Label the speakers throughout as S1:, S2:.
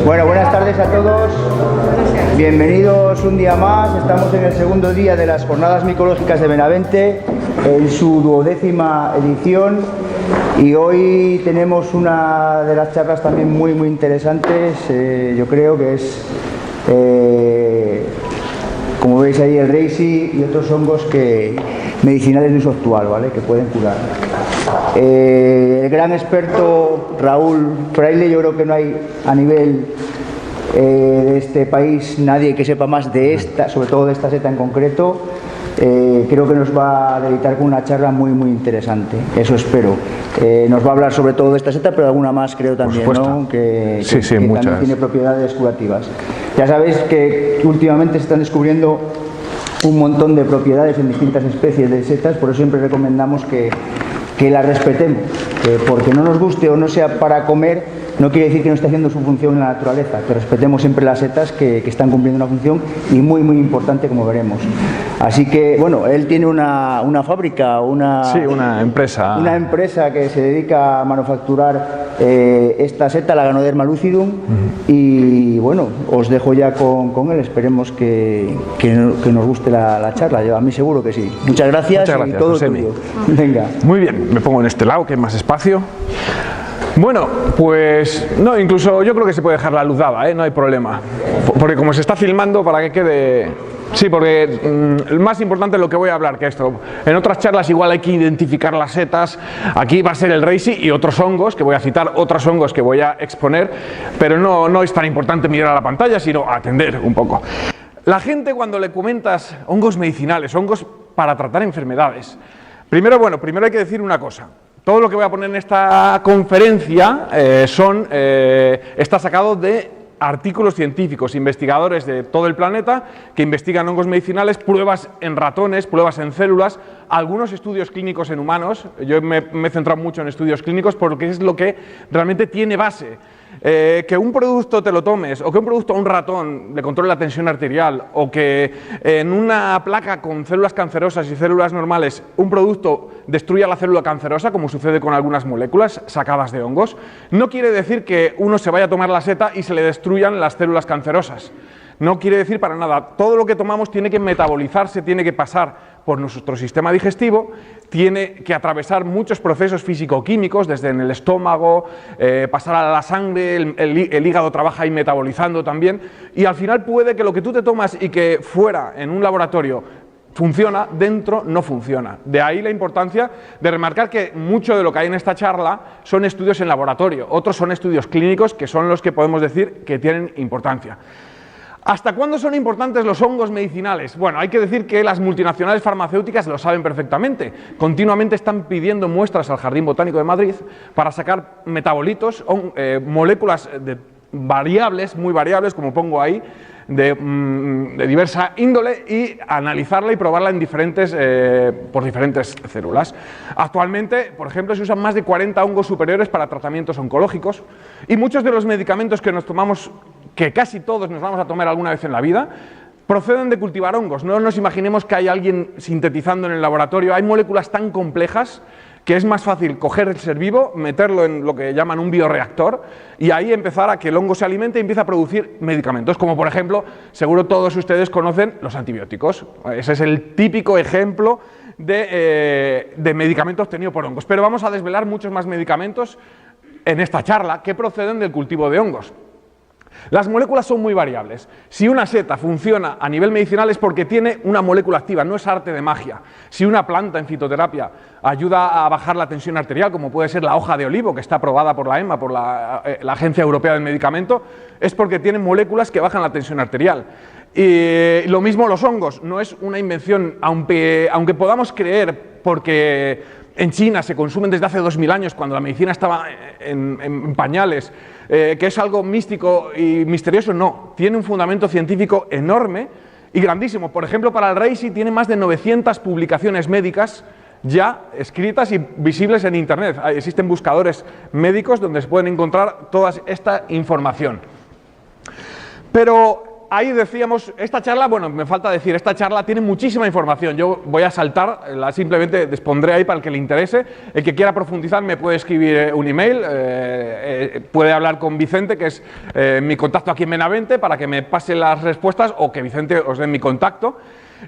S1: Bueno, buenas tardes a todos. Bienvenidos un día más. Estamos en el segundo día de las Jornadas Micológicas de Benavente, en su 12ª edición. Y hoy tenemos una de las charlas también muy interesantes. Yo creo que es, como veis ahí, el reishi y otros hongos medicinales de uso actual, ¿vale? Que pueden curar. El gran experto Raúl Fraile, yo creo que no hay a nivel de este país nadie que sepa más de esta, sobre todo de esta seta en concreto. Creo que nos va a deleitar con una charla muy
S2: interesante,
S1: eso espero. Nos va a hablar sobre todo de esta seta, pero alguna más creo también, ¿no? Que también tiene propiedades curativas. Ya sabéis que últimamente se están descubriendo un montón de propiedades en distintas especies de setas, por eso siempre recomendamos que las respetemos, porque no nos guste o no sea para comer, no quiere decir que no esté haciendo su función en la naturaleza, que respetemos siempre las setas que están cumpliendo una función y muy importante, como veremos. Así que, bueno, él tiene una fábrica,
S2: una empresa.
S1: Una empresa que se dedica a manufacturar esta seta, la Ganoderma lucidum, y bueno, os dejo ya con él, esperemos que nos guste la charla, yo a mí seguro que sí. Muchas gracias y todo tuyo. Venga.
S2: Muy bien, me pongo en este lado que hay más espacio. Bueno, pues no, incluso yo creo que se puede dejar la luz dada, no hay problema, porque como se está filmando, para que quede... Sí, porque el más importante es lo que voy a hablar que esto. En otras charlas igual hay que identificar las setas, aquí va a ser el reishi y otros hongos, que voy a citar otros hongos que voy a exponer, pero no es tan importante mirar a la pantalla, sino atender un poco. La gente, cuando le comentas hongos medicinales, hongos para tratar enfermedades, primero hay que decir una cosa. Todo lo que voy a poner en esta conferencia está sacado de artículos científicos, investigadores de todo el planeta que investigan hongos medicinales, pruebas en ratones, pruebas en células, algunos estudios clínicos en humanos. Yo me he centrado mucho en estudios clínicos porque es lo que realmente tiene base. Que un producto te lo tomes, o que un producto a un ratón le controle la tensión arterial, o que en una placa con células cancerosas y células normales un producto destruya la célula cancerosa, como sucede con algunas moléculas sacadas de hongos, no quiere decir que uno se vaya a tomar la seta y se le destruyan las células cancerosas. No quiere decir para nada. Todo lo que tomamos tiene que metabolizarse, tiene que pasar por nuestro sistema digestivo, tiene que atravesar muchos procesos físico-químicos, desde en el estómago, pasar a la sangre, el hígado trabaja ahí metabolizando también, y al final puede que lo que tú te tomas y que fuera en un laboratorio funciona, dentro no funciona. De ahí la importancia de remarcar que mucho de lo que hay en esta charla son estudios en laboratorio, otros son estudios clínicos que son los que podemos decir que tienen importancia. ¿Hasta cuándo son importantes los hongos medicinales? Bueno, hay que decir que las multinacionales farmacéuticas lo saben perfectamente. Continuamente están pidiendo muestras al Jardín Botánico de Madrid para sacar metabolitos, moléculas variables, muy variables, como pongo ahí, de diversa índole, y analizarla y probarla en por diferentes células. Actualmente, por ejemplo, se usan más de 40 hongos superiores para tratamientos oncológicos, y muchos de los medicamentos que nos tomamos, que casi todos nos vamos a tomar alguna vez en la vida, proceden de cultivar hongos. No nos imaginemos que hay alguien sintetizando en el laboratorio. Hay moléculas tan complejas que es más fácil coger el ser vivo, meterlo en lo que llaman un bioreactor y ahí empezar a que el hongo se alimente y empiece a producir medicamentos, como por ejemplo, seguro todos ustedes conocen los antibióticos. Ese es el típico ejemplo de medicamento obtenido por hongos. Pero vamos a desvelar muchos más medicamentos en esta charla que proceden del cultivo de hongos. Las moléculas son muy variables. Si una seta funciona a nivel medicinal es porque tiene una molécula activa, no es arte de magia. Si una planta en fitoterapia ayuda a bajar la tensión arterial, como puede ser la hoja de olivo, que está aprobada por la EMA, por la Agencia Europea del Medicamento, es porque tiene moléculas que bajan la tensión arterial. Y lo mismo los hongos, no es una invención, aunque podamos creer, porque en China se consumen desde hace 2000 años, cuando la medicina estaba en pañales, que es algo místico y misterioso, no. Tiene un fundamento científico enorme y grandísimo. Por ejemplo, para el reishi tiene más de 900 publicaciones médicas ya escritas y visibles en Internet. Existen buscadores médicos donde se pueden encontrar toda esta información. Pero ahí decíamos, esta charla, bueno, me falta decir, esta charla tiene muchísima información. Yo voy a saltar, simplemente dispondré ahí para el que le interese. El que quiera profundizar me puede escribir un email, puede hablar con Vicente, que es mi contacto aquí en Benavente, para que me pase las respuestas o que Vicente os dé mi contacto.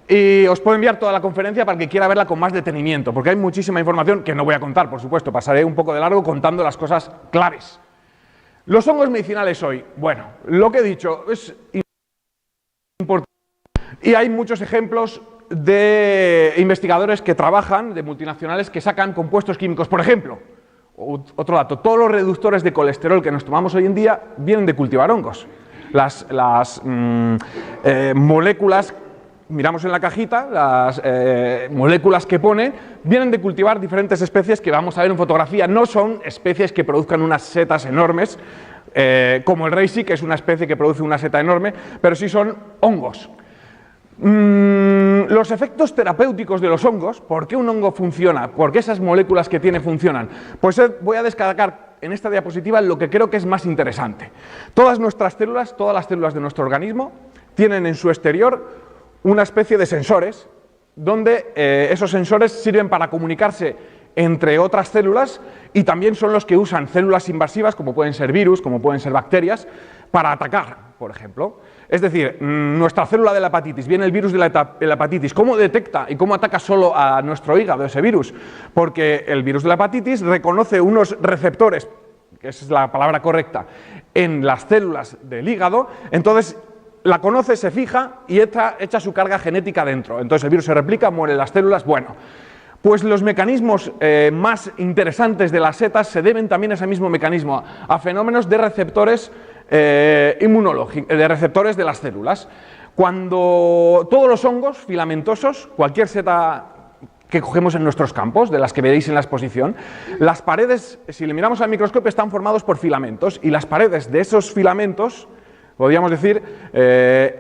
S2: Y os puedo enviar toda la conferencia para el que quiera verla con más detenimiento, porque hay muchísima información que no voy a contar, por supuesto, pasaré un poco de largo contando las cosas claves. Los hongos medicinales hoy, bueno, lo que he dicho es importante y hay muchos ejemplos de investigadores que trabajan, de multinacionales, que sacan compuestos químicos. Por ejemplo, otro dato, todos los reductores de colesterol que nos tomamos hoy en día vienen de cultivar hongos. Las moléculas, miramos en la cajita, las moléculas que pone, vienen de cultivar diferentes especies que vamos a ver en fotografía. No son especies que produzcan unas setas enormes, como el reishi, que es una especie que produce una seta enorme, pero sí son hongos. Los efectos terapéuticos de los hongos, ¿por qué un hongo funciona? ¿Por qué esas moléculas que tiene funcionan? Pues voy a destacar en esta diapositiva lo que creo que es más interesante. Todas nuestras células, todas las células de nuestro organismo, tienen en su exterior una especie de sensores, donde esos sensores sirven para comunicarse entre otras células y también son los que usan células invasivas, como pueden ser virus, como pueden ser bacterias, para atacar, por ejemplo. Es decir, nuestra célula de la hepatitis, viene el virus de la hepatitis, ¿cómo detecta y cómo ataca solo a nuestro hígado ese virus? Porque el virus de la hepatitis reconoce unos receptores, que esa es la palabra correcta, en las células del hígado, entonces la conoce, se fija y echa su carga genética dentro. Entonces el virus se replica, mueren las células. Bueno, pues los mecanismos más interesantes de las setas se deben también a ese mismo mecanismo, a fenómenos de receptores inmunológicos, de receptores de las células. Cuando todos los hongos filamentosos, cualquier seta que cogemos en nuestros campos, de las que veréis en la exposición, las paredes, si le miramos al microscopio, están formados por filamentos y las paredes de esos filamentos, podríamos decir,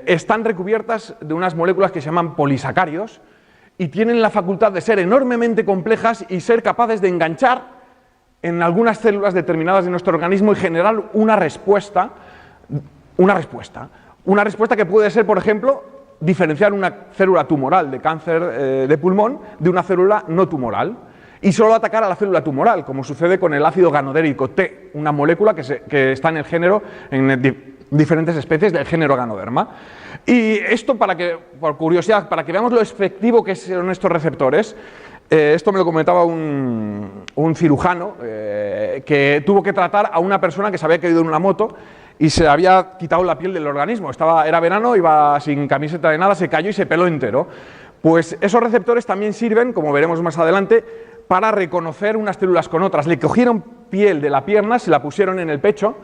S2: están recubiertas de unas moléculas que se llaman polisacáridos y tienen la facultad de ser enormemente complejas y ser capaces de enganchar en algunas células determinadas de nuestro organismo y generar una respuesta que puede ser, por ejemplo, diferenciar una célula tumoral de cáncer de pulmón de una célula no tumoral y solo atacar a la célula tumoral, como sucede con el ácido ganodérico T, una molécula que está en el género, en diferentes especies del género Ganoderma. Y esto, por curiosidad, para que veamos lo efectivo que son estos receptores, esto me lo comentaba un cirujano que tuvo que tratar a una persona que se había caído en una moto y se había quitado la piel del organismo. Era verano, iba sin camiseta de nada, se cayó y se peló entero. Pues esos receptores también sirven, como veremos más adelante, para reconocer unas células con otras. Le cogieron piel de la pierna, se la pusieron en el pecho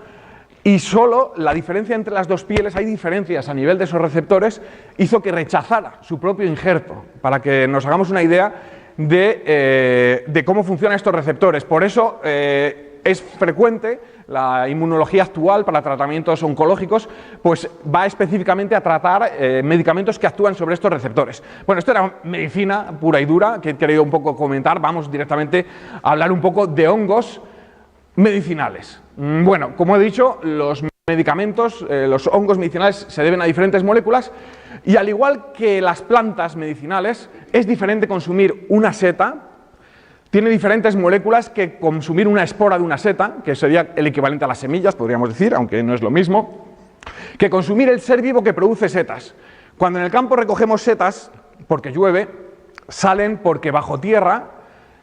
S2: y solo la diferencia entre las dos pieles, hay diferencias a nivel de esos receptores, hizo que rechazara su propio injerto, para que nos hagamos una idea de cómo funcionan estos receptores. Por eso es frecuente la inmunología actual para tratamientos oncológicos, pues va específicamente a tratar medicamentos que actúan sobre estos receptores. Bueno, esto era medicina pura y dura, que he querido un poco comentar. Vamos directamente a hablar un poco de hongos medicinales. Bueno, como he dicho, los medicamentos, los hongos medicinales se deben a diferentes moléculas y al igual que las plantas medicinales, es diferente consumir una seta, tiene diferentes moléculas que consumir una espora de una seta, que sería el equivalente a las semillas, podríamos decir, aunque no es lo mismo, que consumir el ser vivo que produce setas. Cuando en el campo recogemos setas, porque llueve, salen porque bajo tierra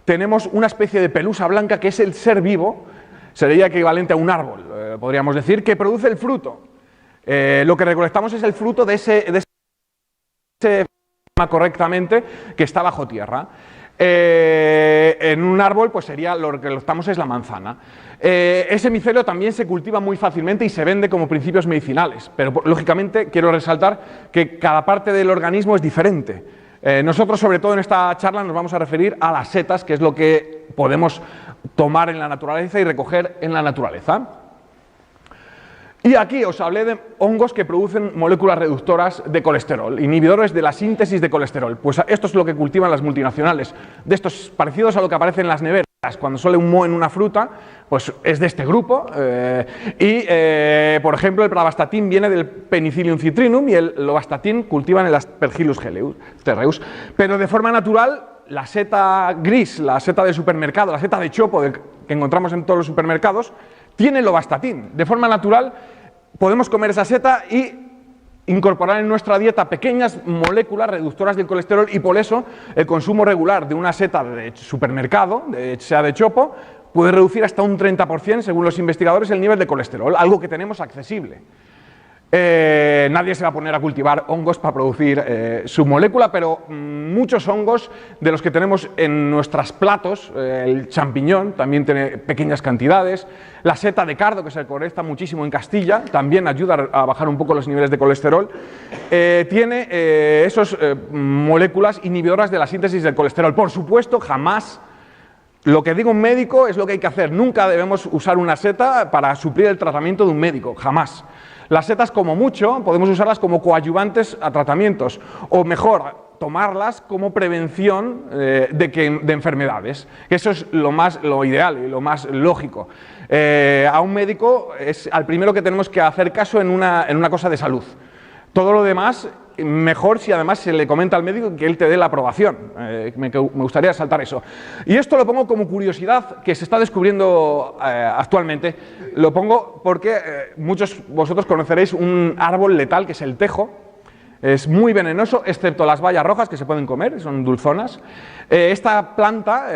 S2: tenemos una especie de pelusa blanca que es el ser vivo, sería equivalente a un árbol, podríamos decir, que produce el fruto. Lo que recolectamos es el fruto de ese correctamente que está bajo tierra. En un árbol pues sería, lo que recolectamos es la manzana. Ese micelio también se cultiva muy fácilmente y se vende como principios medicinales, pero lógicamente quiero resaltar que cada parte del organismo es diferente. Nosotros, sobre todo en esta charla, nos vamos a referir a las setas, que es lo que podemos tomar en la naturaleza y recoger en la naturaleza. Y aquí os hablé de hongos que producen moléculas reductoras de colesterol, inhibidores de la síntesis de colesterol. Pues esto es lo que cultivan las multinacionales, de estos parecidos a lo que aparece en las neveras. cuando sale un moho en una fruta, pues es de este grupo, por ejemplo, el pravastatin viene del Penicillium citrinum y el lovastatin cultivan el Aspergillus terreus, pero de forma natural la seta gris, la seta de supermercado, la seta de chopo que encontramos en todos los supermercados, tiene lovastatin. De forma natural podemos comer esa seta y incorporar en nuestra dieta pequeñas moléculas reductoras del colesterol, y por eso el consumo regular de una seta de supermercado, sea de chopo, puede reducir hasta un 30%, según los investigadores, el nivel de colesterol, algo que tenemos accesible. Nadie se va a poner a cultivar hongos para producir su molécula, pero muchos hongos de los que tenemos en nuestros platos, el champiñón también tiene pequeñas cantidades, la seta de cardo, que se colecta muchísimo en Castilla, también ayuda a bajar un poco los niveles de colesterol, tiene esas moléculas inhibidoras de la síntesis del colesterol. Por supuesto, jamás lo que diga un médico es lo que hay que hacer. Nunca debemos usar una seta para suplir el tratamiento de un médico, jamás. Las setas, como mucho, podemos usarlas como coadyuvantes a tratamientos, o mejor, tomarlas como prevención de enfermedades. Eso es lo ideal y lo más lógico. A un médico es al primero que tenemos que hacer caso en una cosa de salud. Todo lo demás, mejor si además se le comenta al médico que él te dé la aprobación. Me gustaría resaltar eso. Y esto lo pongo como curiosidad que se está descubriendo actualmente. Lo pongo porque muchos de vosotros conoceréis un árbol letal que es el tejo. Es muy venenoso, excepto las bayas rojas que se pueden comer, son dulzonas. Esta planta,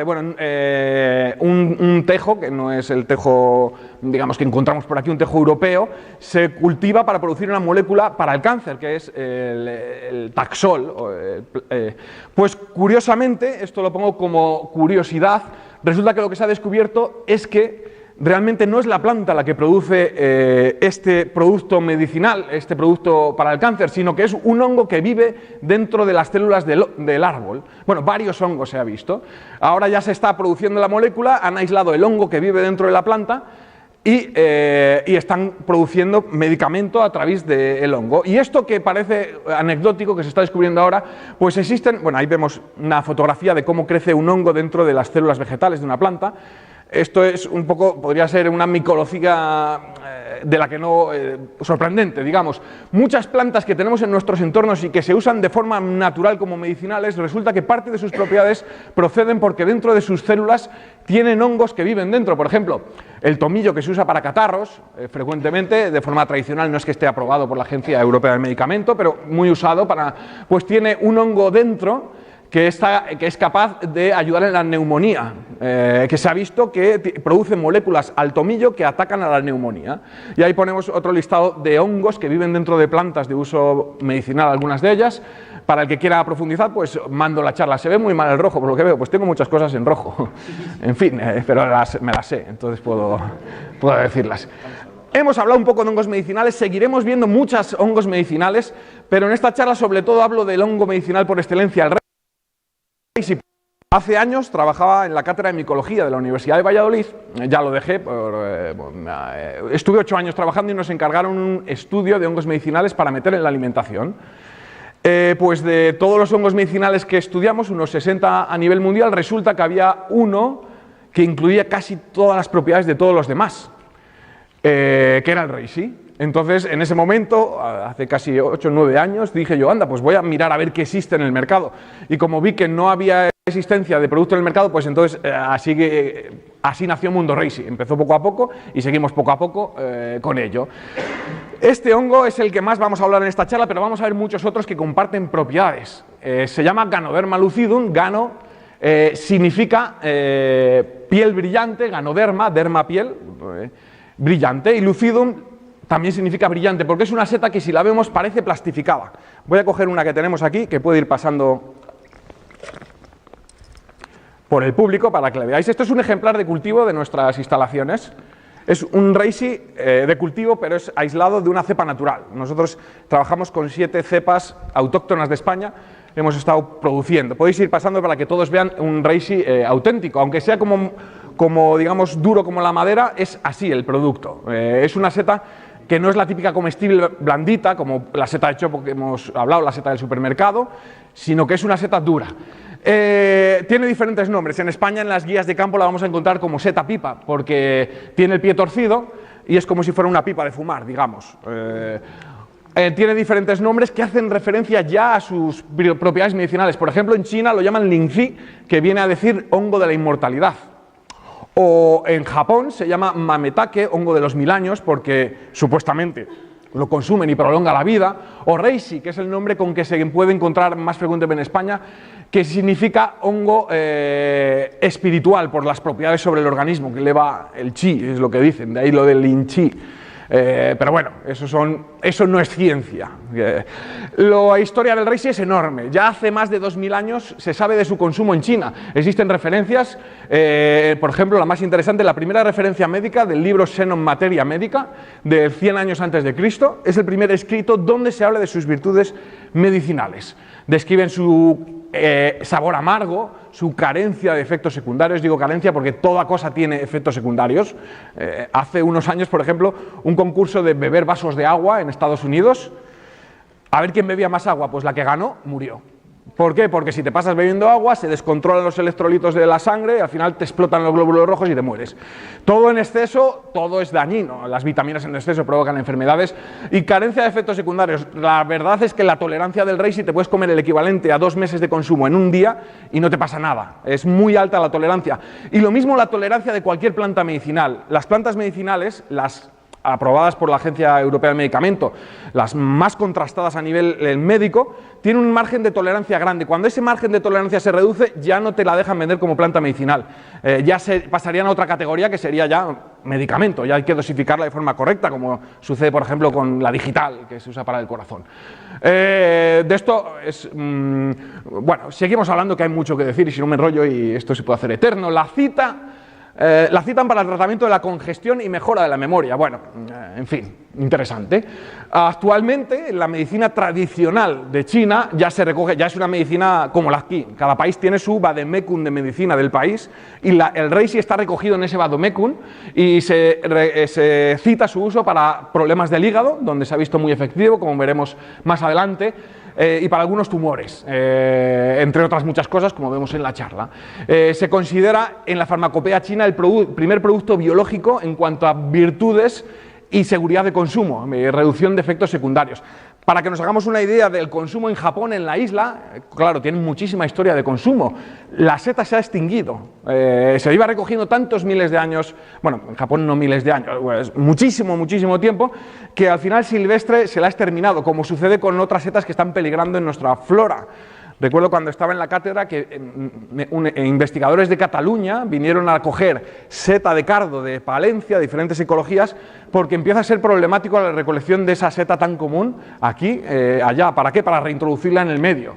S2: un tejo, que no es el tejo, digamos, que encontramos por aquí, un tejo europeo, se cultiva para producir una molécula para el cáncer, que es el Taxol. Pues curiosamente, esto lo pongo como curiosidad, resulta que lo que se ha descubierto es que realmente no es la planta la que produce este producto medicinal, este producto para el cáncer, sino que es un hongo que vive dentro de las células del árbol. Bueno, varios hongos se ha visto. Ahora ya se está produciendo la molécula, han aislado el hongo que vive dentro de la planta y están produciendo medicamento a través del hongo. Y esto, que parece anecdótico, que se está descubriendo ahora, pues existen, bueno, ahí vemos una fotografía de cómo crece un hongo dentro de las células vegetales de una planta. Esto es un poco, podría ser una micología de la que no, sorprendente, digamos. Muchas plantas que tenemos en nuestros entornos y que se usan de forma natural como medicinales, resulta que parte de sus propiedades proceden porque dentro de sus células tienen hongos que viven dentro. Por ejemplo, el tomillo, que se usa para catarros frecuentemente, de forma tradicional, no es que esté aprobado por la Agencia Europea del Medicamento, pero muy usado pues tiene un hongo dentro que es capaz de ayudar en la neumonía, que se ha visto que produce moléculas al tomillo que atacan a la neumonía. Y ahí ponemos otro listado de hongos que viven dentro de plantas de uso medicinal, algunas de ellas. Para el que quiera profundizar, pues mando la charla. Se ve muy mal el rojo, por lo que veo, pues tengo muchas cosas en rojo. En fin, pero me las sé, entonces puedo decirlas. Hemos hablado un poco de hongos medicinales, seguiremos viendo muchos hongos medicinales, pero en esta charla sobre todo hablo del hongo medicinal por excelencia, el Reishi. Hace años trabajaba en la cátedra de micología de la Universidad de Valladolid, ya lo dejé, estuve 8 años trabajando y nos encargaron un estudio de hongos medicinales para meter en la alimentación. Pues de todos los hongos medicinales que estudiamos, unos 60 a nivel mundial, resulta que había uno que incluía casi todas las propiedades de todos los demás, que era el Reishi. Entonces, en ese momento, hace casi 8 o 9 años, dije yo, anda, pues voy a mirar a ver qué existe en el mercado. Y como vi que no había existencia de producto en el mercado, pues entonces así nació Mundo Reishi. Empezó poco a poco y seguimos poco a poco con ello. Este hongo es el que más vamos a hablar en esta charla, pero vamos a ver muchos otros que comparten propiedades. Se llama Ganoderma lucidum. Gano significa piel brillante, ganoderma, derma piel, brillante, y lucidum también significa brillante, porque es una seta que si la vemos parece plastificada. Voy a coger una que tenemos aquí, que puede ir pasando por el público para que la veáis. Esto es un ejemplar de cultivo de nuestras instalaciones. Es un Reishi de cultivo, pero es aislado de una cepa natural. Nosotros trabajamos con 7 cepas autóctonas de España, hemos estado produciendo. Podéis ir pasando para que todos vean un Reishi auténtico, aunque sea como digamos duro como la madera, es así el producto. Es una seta que no es la típica comestible blandita, como la seta de chopo que hemos hablado, la seta del supermercado, sino que es una seta dura. Tiene diferentes nombres. En España, en las guías de campo, la vamos a encontrar como seta pipa, porque tiene el pie torcido y es como si fuera una pipa de fumar, digamos. Tiene diferentes nombres que hacen referencia ya a sus propiedades medicinales. Por ejemplo, en China lo llaman lingzi, que viene a decir hongo de la inmortalidad. O en Japón se llama mametake, hongo de los 1000 años, porque supuestamente lo consumen y prolonga la vida. O reishi, que es el nombre con que se puede encontrar más frecuentemente en España, que significa hongo espiritual, por las propiedades sobre el organismo, que eleva el chi, es lo que dicen, de ahí lo del lin chi. Pero bueno, eso no es ciencia. La historia del reishi es enorme. Ya hace más de 2000 años se sabe de su consumo en China. Existen referencias, por ejemplo, la más interesante, la primera referencia médica del libro Xenon Materia Médica, de 100 años antes de Cristo, es el primer escrito donde se habla de sus virtudes medicinales. Describen su sabor amargo, su carencia de efectos secundarios. Digo carencia porque toda cosa tiene efectos secundarios. Hace unos años, por ejemplo, un concurso de beber vasos de agua en Estados Unidos. A ver quién bebía más agua, pues la que ganó murió. ¿Por qué? Porque si te pasas bebiendo agua, se descontrolan los electrolitos de la sangre y al final te explotan los glóbulos rojos y te mueres. Todo en exceso, todo es dañino. Las vitaminas en exceso provocan enfermedades y carencia de efectos secundarios. La verdad es que la tolerancia del reishi, te puedes comer el equivalente a 2 meses de consumo en un día y no te pasa nada. Es muy alta la tolerancia. Y lo mismo la tolerancia de cualquier planta medicinal. Las plantas medicinales, las aprobadas por la Agencia Europea del Medicamento, las más contrastadas a nivel médico, tienen un margen de tolerancia grande. Cuando ese margen de tolerancia se reduce, ya no te la dejan vender como planta medicinal. Ya se pasarían a otra categoría que sería ya medicamento. Ya hay que dosificarla de forma correcta, como sucede, por ejemplo, con la digital, que se usa para el corazón. De esto es... bueno, seguimos hablando, que hay mucho que decir y si no me enrollo y esto se puede hacer eterno. La citan para el tratamiento de la congestión y mejora de la memoria. Bueno, en fin, interesante. Actualmente, la medicina tradicional de China ya se recoge, ya es una medicina como la aquí. Cada país tiene su vademecum de medicina del país y el reishi está recogido en ese vademecum y se cita su uso para problemas del hígado, donde se ha visto muy efectivo, como veremos más adelante. Y para algunos tumores, entre otras muchas cosas, como vemos en la charla. Se considera en la farmacopea china el primer producto biológico en cuanto a virtudes y seguridad de consumo, reducción de efectos secundarios. Para que nos hagamos una idea del consumo en Japón, en la isla, claro, tienen muchísima historia de consumo. La seta se ha extinguido, se iba recogiendo tantos miles de años, bueno, en Japón no miles de años, pues muchísimo tiempo, que al final silvestre se la ha exterminado, como sucede con otras setas que están peligrando en nuestra flora. Recuerdo cuando estaba en la cátedra que investigadores de Cataluña vinieron a coger seta de cardo de Palencia, de diferentes ecologías, porque empieza a ser problemático la recolección de esa seta tan común aquí, allá. ¿Para qué? Para reintroducirla en el medio.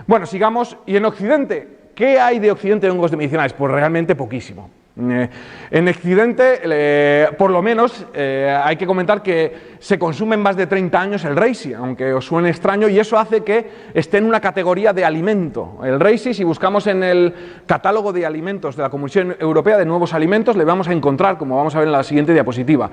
S2: Bueno, sigamos. Y en Occidente, ¿qué hay de Occidente de hongos de medicinales? Pues realmente poquísimo. En Occidente, por lo menos, hay que comentar que se consume en más de 30 años el reishi, aunque os suene extraño, y eso hace que esté en una categoría de alimento. El reishi, si buscamos en el catálogo de alimentos de la Comisión Europea de Nuevos Alimentos, le vamos a encontrar, como vamos a ver en la siguiente diapositiva.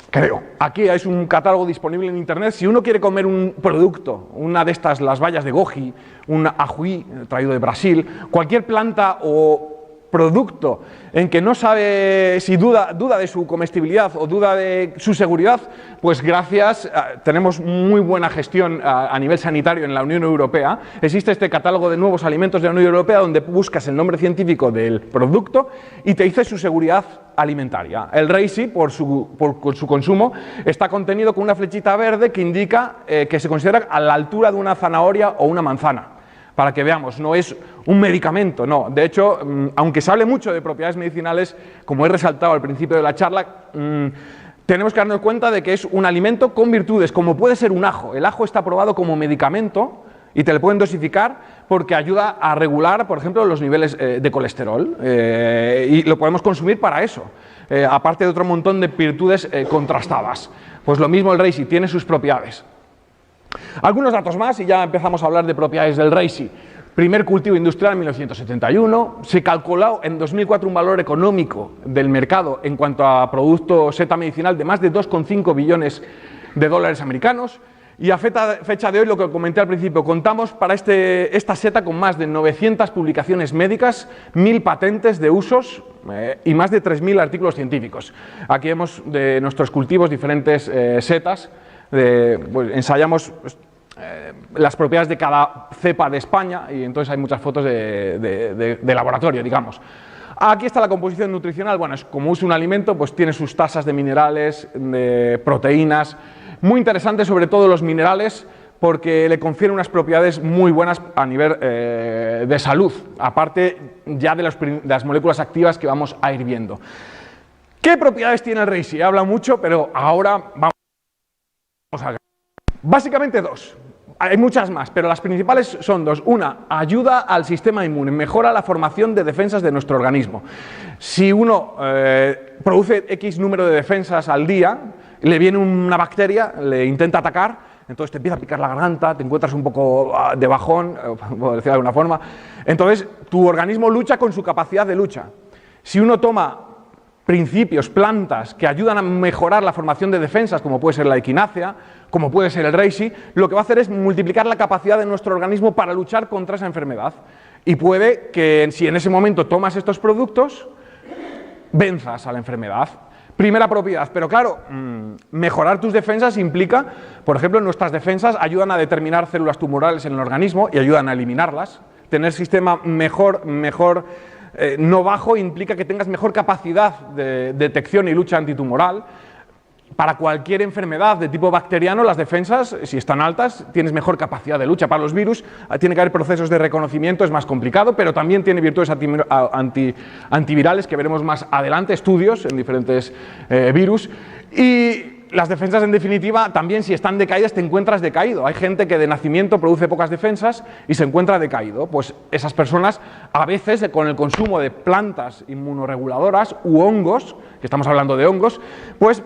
S2: Creo. Aquí es un catálogo disponible en internet. Si uno quiere comer un producto, una de estas, las bayas de goji, un ajuí traído de Brasil, cualquier planta o producto en que no sabe si duda de su comestibilidad o duda de su seguridad, pues gracias, tenemos muy buena gestión a nivel sanitario en la Unión Europea. Existe este catálogo de nuevos alimentos de la Unión Europea donde buscas el nombre científico del producto y te dice su seguridad alimentaria. El reishi, por su consumo, está contenido con una flechita verde que indica que se considera a la altura de una zanahoria o una manzana. Para que veamos, no es un medicamento, no. De hecho, aunque se hable mucho de propiedades medicinales, como he resaltado al principio de la charla, tenemos que darnos cuenta de que es un alimento con virtudes, como puede ser un ajo. El ajo está aprobado como medicamento y te lo pueden dosificar porque ayuda a regular, por ejemplo, los niveles de colesterol y lo podemos consumir para eso, aparte de otro montón de virtudes contrastadas. Pues lo mismo el reishi, tiene sus propiedades. Algunos datos más y ya empezamos a hablar de propiedades del reishi. Primer cultivo industrial en 1971, se calculó en 2004 un valor económico del mercado en cuanto a producto seta medicinal de más de 2,5 billones de dólares americanos. Y a fecha de hoy, lo que comenté al principio, contamos para esta seta con más de 900 publicaciones médicas, 1000 patentes de usos y más de 3000 artículos científicos. Aquí vemos de nuestros cultivos diferentes setas, pues, ensayamos las propiedades de cada cepa de España y entonces hay muchas fotos de laboratorio, digamos. Aquí está la composición nutricional. Bueno, es como es un alimento, pues tiene sus tasas de minerales, de proteínas. Muy interesante, sobre todo los minerales, porque le confieren unas propiedades muy buenas a nivel de salud, aparte ya de las moléculas activas que vamos a ir viendo. ¿Qué propiedades tiene el reishi? He hablado mucho, pero ahora vamos a ver. Básicamente dos. Hay muchas más, pero las principales son dos. Una, ayuda al sistema inmune, mejora la formación de defensas de nuestro organismo. Si uno produce X número de defensas al día, le viene una bacteria, le intenta atacar, entonces te empieza a picar la garganta, te encuentras un poco de bajón, por decirlo de alguna forma. Entonces tu organismo lucha con su capacidad de lucha. Si uno toma principios, plantas que ayudan a mejorar la formación de defensas, como puede ser la equinácea, como puede ser el reishi, lo que va a hacer es multiplicar la capacidad de nuestro organismo para luchar contra esa enfermedad. Y puede que si en ese momento tomas estos productos, venzas a la enfermedad. Primera propiedad, pero claro, mejorar tus defensas implica, por ejemplo, nuestras defensas ayudan a determinar células tumorales en el organismo y ayudan a eliminarlas. Tener sistema mejor no bajo implica que tengas mejor capacidad de detección y lucha antitumoral. Para cualquier enfermedad de tipo bacteriano, las defensas, si están altas, tienes mejor capacidad de lucha. Para los virus tiene que haber procesos de reconocimiento, es más complicado, pero también tiene virtudes antivirales que veremos más adelante, estudios en diferentes virus. Y las defensas, en definitiva, también si están decaídas te encuentras decaído. Hay gente que de nacimiento produce pocas defensas y se encuentra decaído. Pues esas personas, a veces, con el consumo de plantas inmunoreguladoras u hongos, que estamos hablando de hongos, pues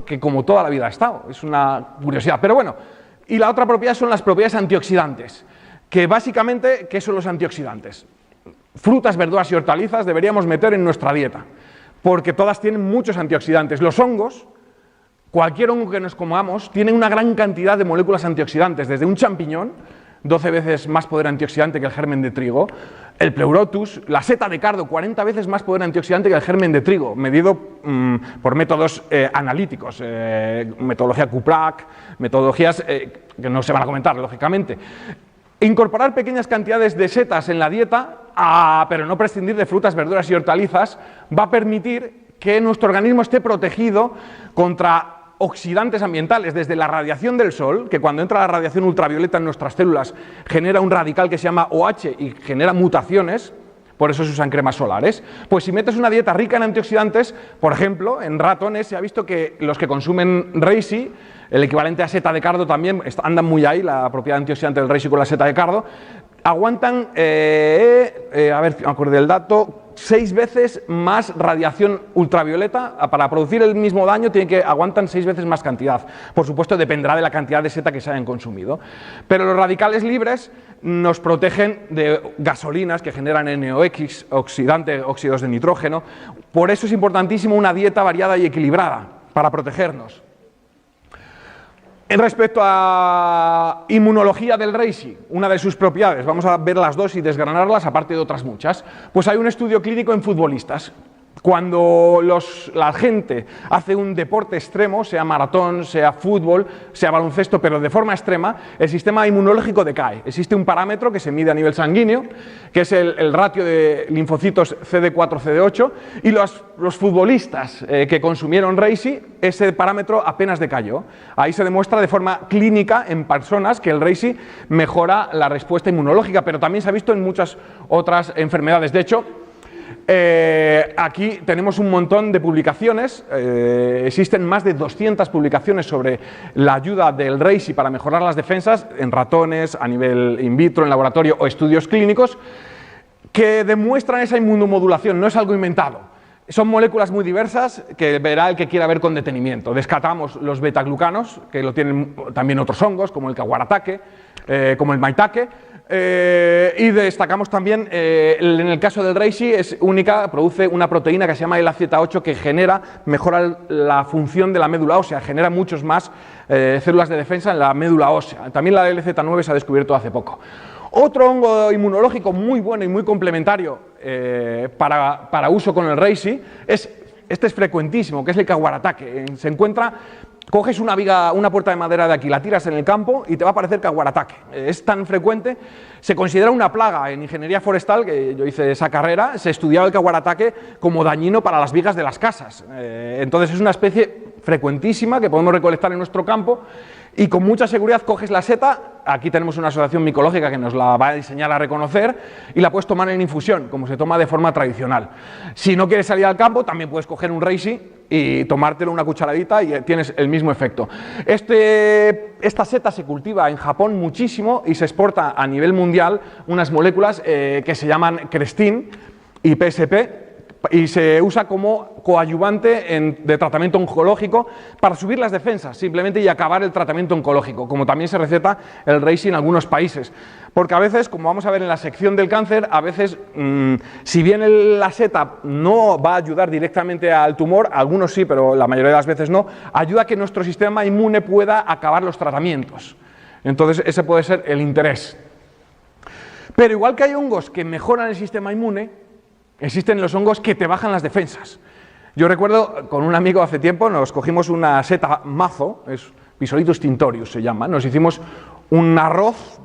S2: que como toda la vida ha estado, es una curiosidad. Pero bueno, y la otra propiedad son las propiedades antioxidantes, que básicamente, ¿qué son los antioxidantes? Frutas, verduras y hortalizas deberíamos meter en nuestra dieta, porque todas tienen muchos antioxidantes. Los hongos, cualquier hongo que nos comamos, tiene una gran cantidad de moléculas antioxidantes, desde un champiñón, 12 veces más poder antioxidante que el germen de trigo, el pleurotus, la seta de cardo, 40 veces más poder antioxidante que el germen de trigo, medido por métodos analíticos, metodología Cuprac, metodologías que no se van a comentar, lógicamente. Incorporar pequeñas cantidades de setas en la dieta, pero no prescindir de frutas, verduras y hortalizas, va a permitir que nuestro organismo esté protegido contra oxidantes ambientales, desde la radiación del sol, que cuando entra la radiación ultravioleta en nuestras células genera un radical que se llama OH y genera mutaciones, por eso se usan cremas solares. Pues si metes una dieta rica en antioxidantes, por ejemplo, en ratones se ha visto que los que consumen reishi, el equivalente a seta de cardo también, andan muy ahí, la propiedad antioxidante del reishi con la seta de cardo, aguantan, a ver, me acuerdo del dato, 6 veces más radiación ultravioleta. Para producir el mismo daño aguantan 6 veces más cantidad. Por supuesto dependerá de la cantidad de seta que se hayan consumido. Pero los radicales libres nos protegen de gasolinas que generan NOx, óxidos de nitrógeno. Por eso es importantísimo una dieta variada y equilibrada para protegernos. En respecto a inmunología del reishi, una de sus propiedades, vamos a ver las dos y desgranarlas, aparte de otras muchas, pues hay un estudio clínico en futbolistas. Cuando la gente hace un deporte extremo, sea maratón, sea fútbol, sea baloncesto, pero de forma extrema, el sistema inmunológico decae. Existe un parámetro que se mide a nivel sanguíneo, que es el ratio de linfocitos CD4-CD8, y los futbolistas que consumieron reishi, ese parámetro apenas decayó. Ahí se demuestra de forma clínica en personas que el reishi mejora la respuesta inmunológica, pero también se ha visto en muchas otras enfermedades. De hecho, aquí tenemos un montón de publicaciones, existen más de 200 publicaciones sobre la ayuda del reishi para mejorar las defensas en ratones, a nivel in vitro, en laboratorio o estudios clínicos, que demuestran esa inmunomodulación, no es algo inventado. Son moléculas muy diversas que verá el que quiera ver con detenimiento. Descartamos los betaglucanos, que lo tienen también otros hongos, como el caguaratake, como el maitake. Y destacamos también, en el caso del reishi, es única, produce una proteína que se llama el AZ8 que mejora la función de la médula ósea, genera muchos más células de defensa en la médula ósea. También la LZ9 se ha descubierto hace poco. Otro hongo inmunológico muy bueno y muy complementario para uso con el reishi este es frecuentísimo, que es el caguaratake. Se encuentra, coges una puerta de madera de aquí, la tiras en el campo y te va a aparecer caguaratake. Es tan frecuente, se considera una plaga en ingeniería forestal, que yo hice esa carrera, se estudiaba el caguaratake como dañino para las vigas de las casas. Entonces es una especie frecuentísima que podemos recolectar en nuestro campo y con mucha seguridad coges la seta, aquí tenemos una asociación micológica que nos la va a enseñar a reconocer y la puedes tomar en infusión, como se toma de forma tradicional. Si no quieres salir al campo, también puedes coger un reishi y tomártelo una cucharadita y tienes el mismo efecto. Esta seta se cultiva en Japón muchísimo y se exporta a nivel mundial unas moléculas que se llaman crestin y PSP, y se usa como coadyuvante de tratamiento oncológico para subir las defensas simplemente y acabar el tratamiento oncológico, como también se receta el reishi en algunos países. Porque a veces, como vamos a ver en la sección del cáncer, a veces, si bien la seta no va a ayudar directamente al tumor, algunos sí, pero la mayoría de las veces no, ayuda a que nuestro sistema inmune pueda acabar los tratamientos. Entonces, ese puede ser el interés. Pero igual que hay hongos que mejoran el sistema inmune, existen los hongos que te bajan las defensas. Yo recuerdo, con un amigo hace tiempo, nos cogimos una seta mazo, es Pisolitus tintorius se llama, nos hicimos un arroz,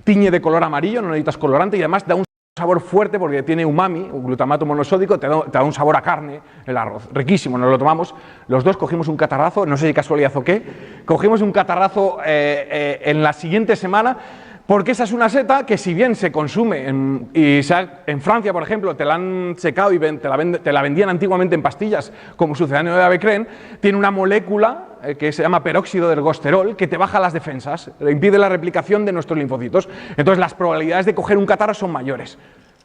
S2: tiñe de color amarillo, no necesitas colorante y además da un sabor fuerte porque tiene umami, glutamato monosódico, te da un sabor a carne el arroz, riquísimo, nos lo tomamos, los dos cogimos un catarrazo, no sé si casualidad o qué, cogimos un catarrazo en la siguiente semana. Porque esa es una seta que si bien se consume en Francia, por ejemplo, te la han secado y te la vendían antiguamente en pastillas, como sucedáneo de Avecren, tiene una molécula que se llama peróxido de ergosterol que te baja las defensas, impide la replicación de nuestros linfocitos. Entonces las probabilidades de coger un catarro son mayores.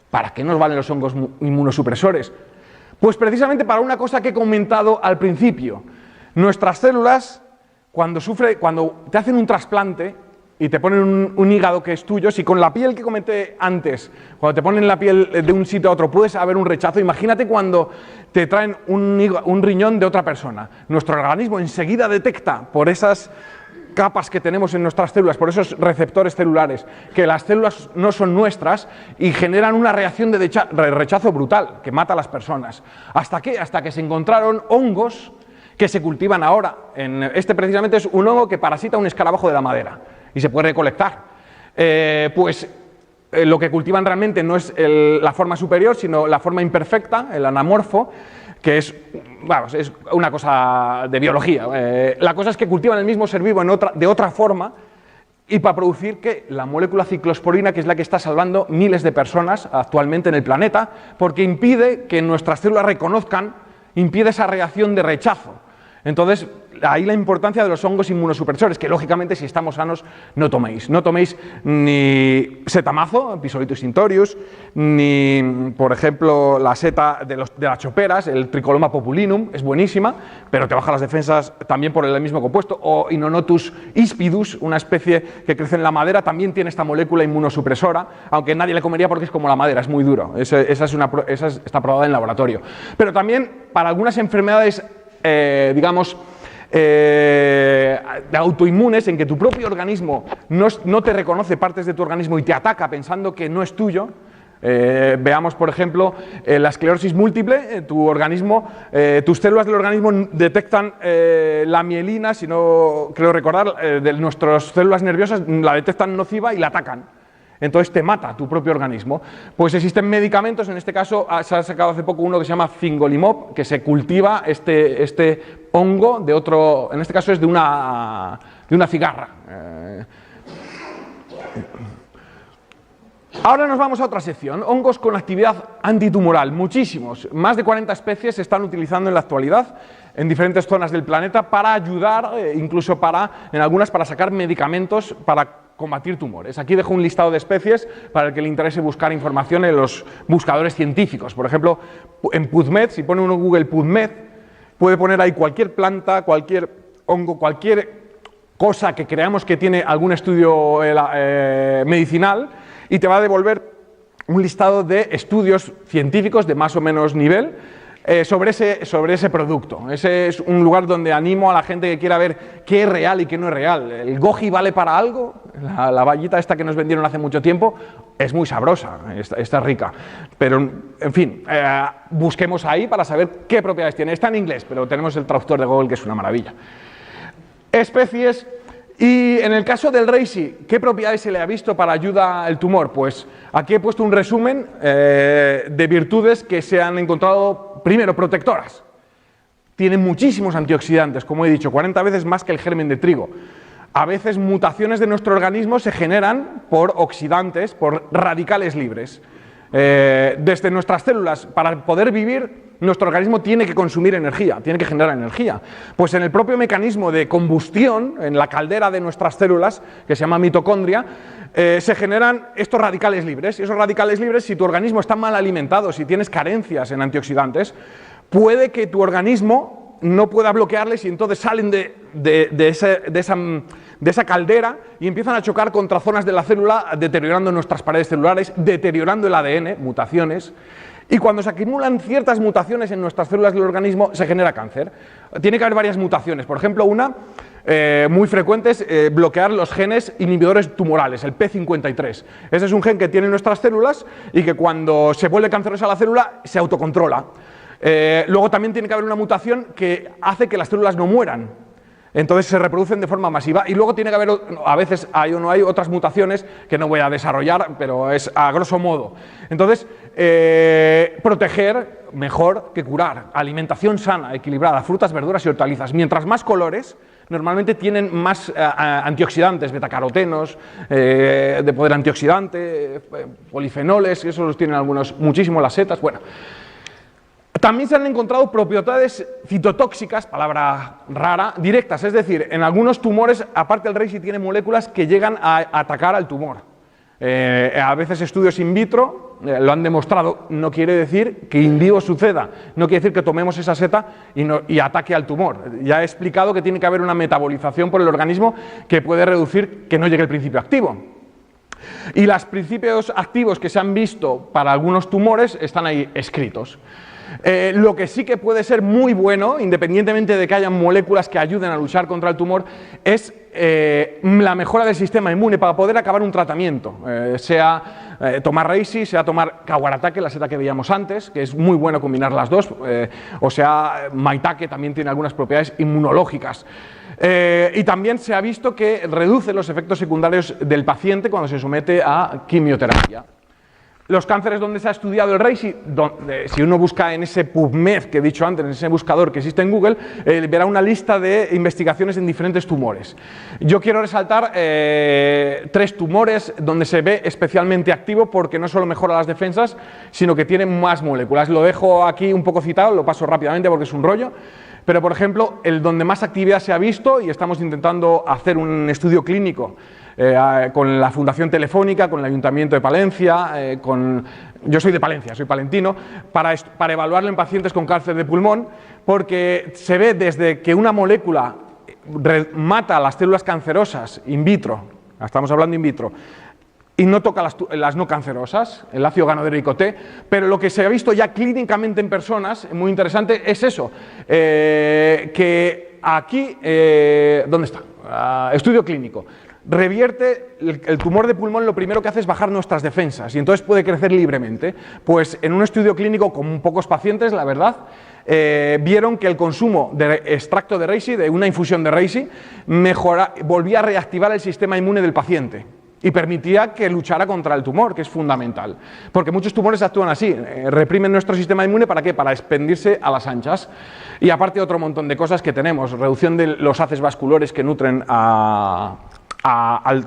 S2: ¿Para qué nos valen los hongos inmunosupresores? Pues precisamente para una cosa que he comentado al principio. Nuestras células, cuando te hacen un trasplante, y te ponen un hígado que es tuyo, si con la piel que comenté antes, cuando te ponen la piel de un sitio a otro puedes haber un rechazo, imagínate cuando te traen un riñón de otra persona. Nuestro organismo enseguida detecta por esas capas que tenemos en nuestras células, por esos receptores celulares, que las células no son nuestras y generan una reacción de rechazo brutal que mata a las personas. ¿Hasta qué? Hasta que se encontraron hongos que se cultivan ahora. Este precisamente es un hongo que parasita un escarabajo de la madera y se puede recolectar. Lo que cultivan realmente no es la forma superior, sino la forma imperfecta, el anamorfo, que es una cosa de biología. La cosa es que cultivan el mismo ser vivo de otra forma y para producir la molécula ciclosporina, que es la que está salvando miles de personas actualmente en el planeta, porque impide que nuestras células reconozcan, impide esa reacción de rechazo. Entonces, ahí la importancia de los hongos inmunosupresores, que lógicamente si estamos sanos no toméis. No toméis ni setamazo, Pisolitus tintorius, ni, por ejemplo, la seta de las choperas, el Tricoloma populinum, es buenísima, pero te baja las defensas también por el mismo compuesto. O Inonotus hispidus, una especie que crece en la madera, también tiene esta molécula inmunosupresora, aunque nadie le comería porque es como la madera, es muy duro. Esa está probada en laboratorio. Pero también para algunas enfermedades autoinmunes, en que tu propio organismo no te reconoce partes de tu organismo y te ataca pensando que no es tuyo. Veamos, por ejemplo, la esclerosis múltiple. Tu organismo, tus células del organismo detectan la mielina, si no creo recordar, de nuestras células nerviosas, la detectan nociva y la atacan. Entonces te mata tu propio organismo. Pues existen medicamentos, en este caso se ha sacado hace poco uno que se llama fingolimod, que se cultiva este hongo de otro, en este caso es de una cigarra. Ahora nos vamos a otra sección, hongos con actividad antitumoral, muchísimos, más de 40 especies se están utilizando en la actualidad en diferentes zonas del planeta para ayudar, incluso en algunas para sacar medicamentos para combatir tumores. Aquí dejo un listado de especies para el que le interese buscar información en los buscadores científicos. Por ejemplo, en PubMed, si pone uno en Google PubMed, puede poner ahí cualquier planta, cualquier hongo, cualquier cosa que creamos que tiene algún estudio medicinal, y te va a devolver un listado de estudios científicos de más o menos nivel sobre ese producto. Ese es un lugar donde animo a la gente que quiera ver qué es real y qué no es real. ¿El goji vale para algo? La vallita esta que nos vendieron hace mucho tiempo es muy sabrosa, está rica. Pero, en fin, busquemos ahí para saber qué propiedades tiene. Está en inglés, pero tenemos el traductor de Google, que es una maravilla. Especies. Y en el caso del reishi, ¿qué propiedades se le ha visto para ayuda al tumor? Pues aquí he puesto un resumen de virtudes que se han encontrado, primero, protectoras. Tiene muchísimos antioxidantes, como he dicho, 40 veces más que el germen de trigo. A veces mutaciones de nuestro organismo se generan por oxidantes, por radicales libres. Desde nuestras células, para poder vivir, nuestro organismo tiene que consumir energía, tiene que generar energía. Pues en el propio mecanismo de combustión, en la caldera de nuestras células, que se llama mitocondria, se generan estos radicales libres. Y esos radicales libres, si tu organismo está mal alimentado, si tienes carencias en antioxidantes, puede que tu organismo no pueda bloquearles y entonces salen de esa caldera y empiezan a chocar contra zonas de la célula, deteriorando nuestras paredes celulares, deteriorando el ADN, mutaciones. Y cuando se acumulan ciertas mutaciones en nuestras células del organismo, se genera cáncer. Tiene que haber varias mutaciones. Por ejemplo, una muy frecuente es bloquear los genes inhibidores tumorales, el P53. Ese es un gen que tienen nuestras células y que cuando se vuelve cancerosa la célula, se autocontrola. Luego también tiene que haber una mutación que hace que las células no mueran. Entonces se reproducen de forma masiva. Y luego tiene que haber, a veces hay o no hay, otras mutaciones que no voy a desarrollar, pero es a grosso modo. Entonces, proteger mejor que curar. Alimentación sana, equilibrada, frutas, verduras y hortalizas. Mientras más colores, normalmente tienen más antioxidantes, betacarotenos, de poder antioxidante, polifenoles, eso los tienen algunos, muchísimo las setas, bueno. También se han encontrado propiedades citotóxicas, palabra rara, directas, es decir, en algunos tumores, aparte del reishi, tiene moléculas que llegan a atacar al tumor. A veces estudios in vitro lo han demostrado, no quiere decir que in vivo suceda, no quiere decir que tomemos esa seta y ataque al tumor. Ya he explicado que tiene que haber una metabolización por el organismo que puede reducir que no llegue el principio activo. Y los principios activos que se han visto para algunos tumores están ahí escritos. Lo que sí que puede ser muy bueno, independientemente de que haya moléculas que ayuden a luchar contra el tumor, es la mejora del sistema inmune para poder acabar un tratamiento, sea tomar reishi, sea tomar kawaratake, la seta que veíamos antes, que es muy bueno combinar las dos, o sea, maitake también tiene algunas propiedades inmunológicas. Y también se ha visto que reduce los efectos secundarios del paciente cuando se somete a quimioterapia. Los cánceres donde se ha estudiado el reishi, si uno busca en ese PubMed que he dicho antes, en ese buscador que existe en Google, verá una lista de investigaciones en diferentes tumores. Yo quiero resaltar 3 tumores donde se ve especialmente activo porque no solo mejora las defensas, sino que tiene más moléculas. Lo dejo aquí un poco citado, lo paso rápidamente porque es un rollo. Pero, por ejemplo, el donde más actividad se ha visto, y estamos intentando hacer un estudio clínico con la Fundación Telefónica, con el Ayuntamiento de Palencia, yo soy de Palencia, soy palentino, para evaluarlo en pacientes con cáncer de pulmón, porque se ve desde que una molécula mata las células cancerosas in vitro, estamos hablando in vitro, y no toca las no cancerosas, el ácido ganodérico T, pero lo que se ha visto ya clínicamente en personas, muy interesante, es eso, que aquí, ¿dónde está? Estudio clínico. Revierte el tumor de pulmón, lo primero que hace es bajar nuestras defensas y entonces puede crecer libremente. Pues en un estudio clínico con pocos pacientes, la verdad, vieron que el consumo de extracto de reishi, de una infusión de reishi, volvía a reactivar el sistema inmune del paciente y permitía que luchara contra el tumor, que es fundamental. Porque muchos tumores actúan así, reprimen nuestro sistema inmune, ¿para qué? Para expandirse a las anchas. Y aparte otro montón de cosas que tenemos, reducción de los haces vasculares que nutren al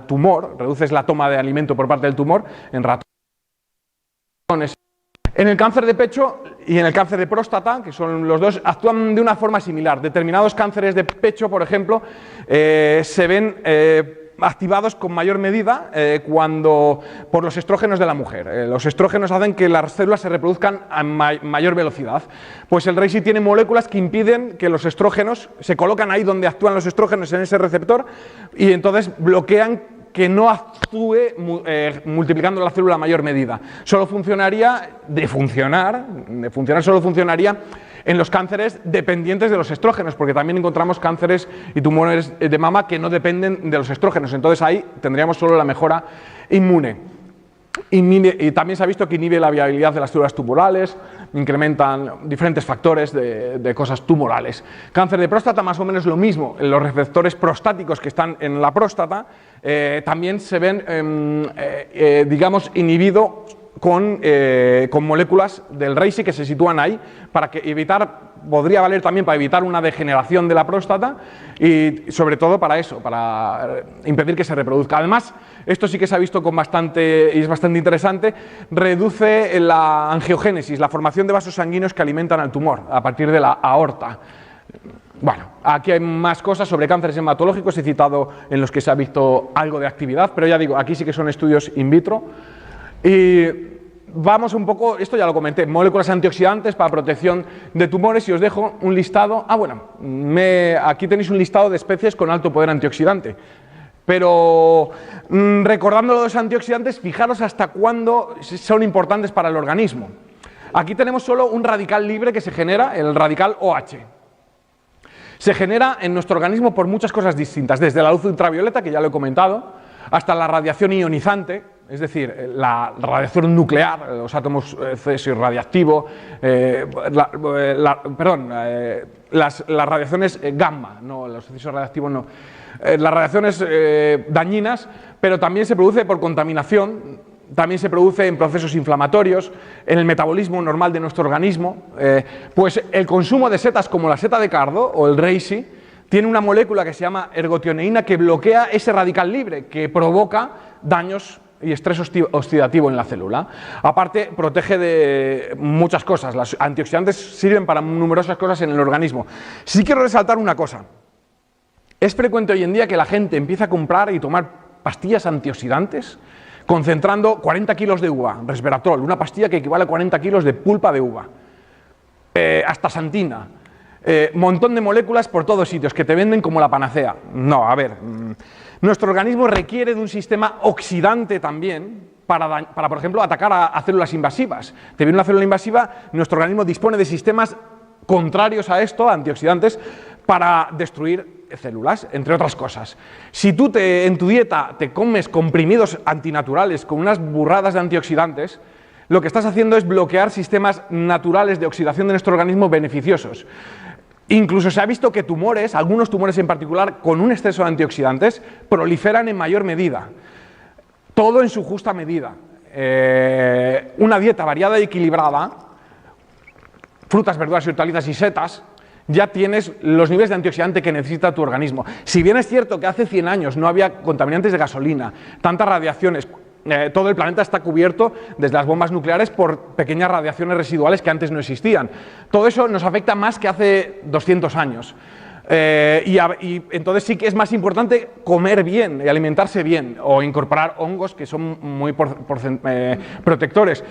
S2: tumor, reduces la toma de alimento por parte del tumor en ratones. En el cáncer de pecho y en el cáncer de próstata, que son los dos, actúan de una forma similar. Determinados cánceres de pecho, por ejemplo, se ven activados con mayor medida por los estrógenos de la mujer. Los estrógenos hacen que las células se reproduzcan a mayor velocidad. Pues el reishi tiene moléculas que impiden que los estrógenos se colocan ahí donde actúan los estrógenos, en ese receptor, y entonces bloquean que no actúe multiplicando la célula a mayor medida. Solo funcionaría, solo funcionaría en los cánceres dependientes de los estrógenos, porque también encontramos cánceres y tumores de mama que no dependen de los estrógenos. Entonces ahí tendríamos solo la mejora inmune. Y también se ha visto que inhibe la viabilidad de las células tumorales, incrementan diferentes factores de cosas tumorales. Cáncer de próstata, más o menos lo mismo. Los receptores prostáticos que están en la próstata también se ven, digamos, inhibidos con moléculas del reishi que se sitúan ahí para podría valer también para evitar una degeneración de la próstata y sobre todo para eso, para impedir que se reproduzca. Además, esto sí que se ha visto y es bastante interesante, reduce la angiogénesis, la formación de vasos sanguíneos que alimentan al tumor a partir de la aorta. Bueno, aquí hay más cosas sobre cánceres hematológicos, he citado en los que se ha visto algo de actividad, pero ya digo, aquí sí que son estudios in vitro. Y vamos un poco, esto ya lo comenté, moléculas antioxidantes para protección de tumores, y os dejo un listado. Aquí tenéis un listado de especies con alto poder antioxidante. Pero recordando los antioxidantes, fijaros hasta cuándo son importantes para el organismo. Aquí tenemos solo un radical libre que se genera, el radical OH. Se genera en nuestro organismo por muchas cosas distintas, desde la luz ultravioleta, que ya lo he comentado, hasta la radiación ionizante, es decir, la radiación nuclear, los átomos cesio radiactivo, las radiaciones gamma, no, los cesio radiactivos no, las radiaciones dañinas, pero también se produce por contaminación, también se produce en procesos inflamatorios, en el metabolismo normal de nuestro organismo. Pues el consumo de setas como la seta de cardo o el reishi tiene una molécula que se llama ergotioneína que bloquea ese radical libre que provoca daños y estrés oxidativo en la célula. Aparte, protege de muchas cosas. Los antioxidantes sirven para numerosas cosas en el organismo. Sí quiero resaltar una cosa. Es frecuente hoy en día que la gente empiece a comprar y tomar pastillas antioxidantes concentrando 40 kilos de uva, resveratrol, una pastilla que equivale a 40 kilos de pulpa de uva, astaxantina, montón de moléculas por todos sitios que te venden como la panacea. No, a ver, nuestro organismo requiere de un sistema oxidante también para por ejemplo, atacar a células invasivas. Te viene una célula invasiva, nuestro organismo dispone de sistemas contrarios a esto, antioxidantes, para destruir células, entre otras cosas. Si tú en tu dieta te comes comprimidos antinaturales con unas burradas de antioxidantes, lo que estás haciendo es bloquear sistemas naturales de oxidación de nuestro organismo beneficiosos. Incluso se ha visto que tumores, algunos tumores en particular, con un exceso de antioxidantes, proliferan en mayor medida. Todo en su justa medida. Una dieta variada y equilibrada, frutas, verduras y hortalizas y setas, ya tienes los niveles de antioxidante que necesita tu organismo. Si bien es cierto que hace 100 años no había contaminantes de gasolina, tantas radiaciones, todo el planeta está cubierto desde las bombas nucleares por pequeñas radiaciones residuales que antes no existían. Todo eso nos afecta más que hace 200 años. Y entonces sí que es más importante comer bien y alimentarse bien o incorporar hongos que son muy protectores.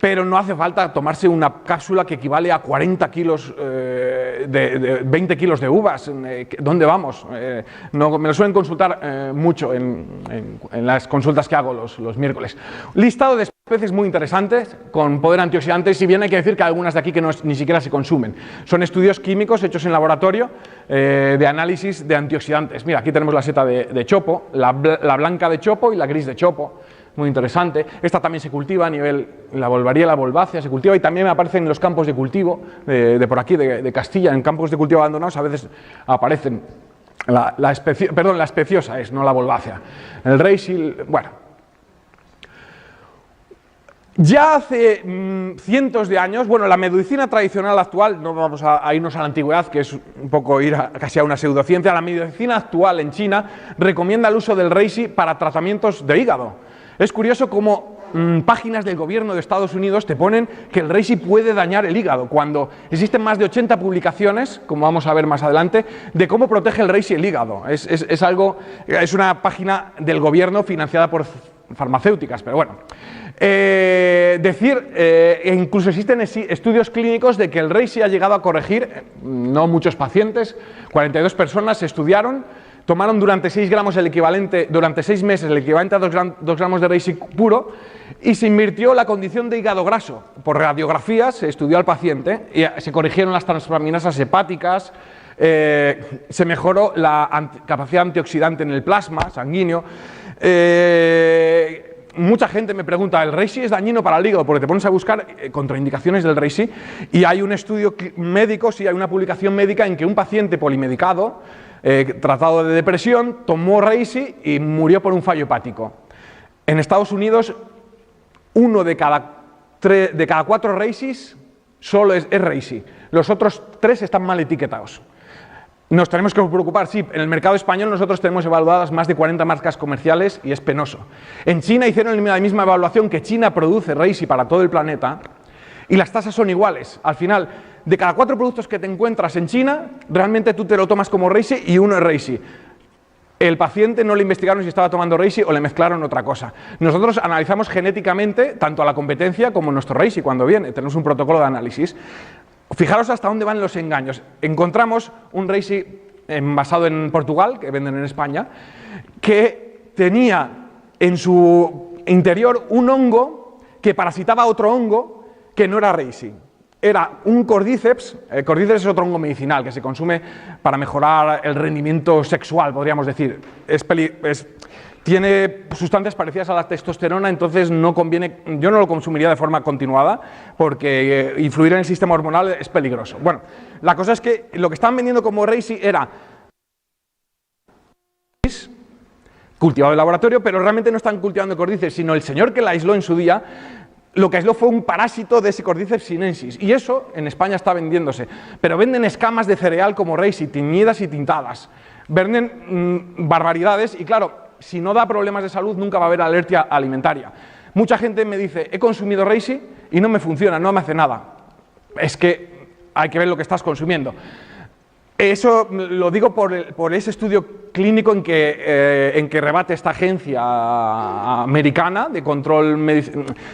S2: Pero no hace falta tomarse una cápsula que equivale a 40 kilos, 20 kilos de uvas. ¿Dónde vamos? No, me lo suelen consultar mucho en las consultas que hago los miércoles. Listado de especies muy interesantes con poder antioxidante, si bien hay que decir que hay algunas de aquí que ni siquiera se consumen. Son estudios químicos hechos en laboratorio de análisis de antioxidantes. Mira, aquí tenemos la seta de chopo, la blanca de chopo y la gris de chopo. Muy interesante. Esta también se cultiva a nivel, la volvácea se cultiva y también aparecen en los campos de cultivo de por aquí, de Castilla, en campos de cultivo abandonados a veces aparecen. La especiosa es, no la volvácea. El reishi, bueno. Ya hace cientos de años, bueno, la medicina tradicional actual, no vamos a irnos a la antigüedad, que es un poco ir casi a una pseudociencia, la medicina actual en China recomienda el uso del reishi para tratamientos de hígado. Es curioso cómo páginas del gobierno de Estados Unidos te ponen que el reishi puede dañar el hígado, cuando existen más de 80 publicaciones, como vamos a ver más adelante, de cómo protege el reishi el hígado. Es una página del gobierno financiada por farmacéuticas, pero bueno. Incluso existen estudios clínicos de que el reishi ha llegado a corregir, no muchos pacientes, 42 personas se estudiaron, tomaron durante 6 meses el equivalente a 2 gramos de reishi puro y se invirtió la condición de hígado graso. Por radiografías se estudió al paciente y se corrigieron las transaminasas hepáticas, se mejoró la capacidad antioxidante en el plasma sanguíneo. Mucha gente me pregunta, ¿el reishi es dañino para el hígado? Porque te pones a buscar contraindicaciones del reishi y hay un estudio médico, sí, hay una publicación médica en que un paciente polimedicado, tratado de depresión, tomó reishi y murió por un fallo hepático. En Estados Unidos, 1 de cada 4 reishis solo es reishi. Los otros 3 están mal etiquetados. Nos tenemos que preocupar, sí, en el mercado español nosotros tenemos evaluadas más de 40 marcas comerciales y es penoso. En China hicieron la misma evaluación, que China produce reishi para todo el planeta y las tasas son iguales. Al final, de cada 4 productos que te encuentras en China, realmente tú te lo tomas como reishi y 1 es reishi. El paciente no le investigaron si estaba tomando reishi o le mezclaron otra cosa. Nosotros analizamos genéticamente tanto a la competencia como nuestro reishi cuando viene, tenemos un protocolo de análisis. Fijaros hasta dónde van los engaños. Encontramos un reishi basado en Portugal, que venden en España, que tenía en su interior un hongo que parasitaba otro hongo que no era reishi. Era un cordíceps. El cordíceps es otro hongo medicinal que se consume para mejorar el rendimiento sexual, podríamos decir. Tiene sustancias parecidas a la testosterona, entonces no conviene, yo no lo consumiría de forma continuada porque influir en el sistema hormonal es peligroso. Bueno, la cosa es que lo que estaban vendiendo como reishi era cultivado en laboratorio, pero realmente no están cultivando cordíceps, sino el señor que la aisló en su día, lo que aisló fue un parásito de ese Cordyceps sinensis, y eso en España está vendiéndose, pero venden escamas de cereal como reishi, tiñidas y tintadas, venden barbaridades y claro, si no da problemas de salud, nunca va a haber alergia alimentaria. Mucha gente me dice, he consumido reishi y no me funciona, no me hace nada. Es que hay que ver lo que estás consumiendo. Eso lo digo por ese estudio clínico en que rebate esta agencia americana de control,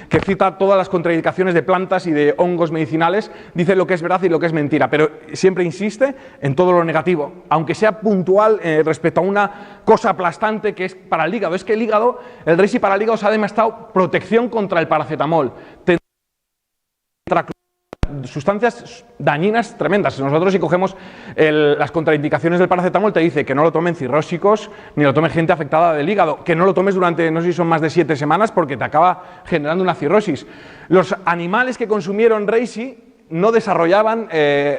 S2: que cita todas las contraindicaciones de plantas y de hongos medicinales, dice lo que es verdad y lo que es mentira, pero siempre insiste en todo lo negativo, aunque sea puntual respecto a una cosa aplastante que es para el hígado. Es que el reishi para el hígado se ha demostrado protección contra el paracetamol, sustancias dañinas tremendas. Nosotros si cogemos las contraindicaciones del paracetamol te dice que no lo tomen cirrósicos ni lo tome gente afectada del hígado, que no lo tomes durante, no sé si son más de 7 semanas porque te acaba generando una cirrosis. Los animales que consumieron reishi no desarrollaban,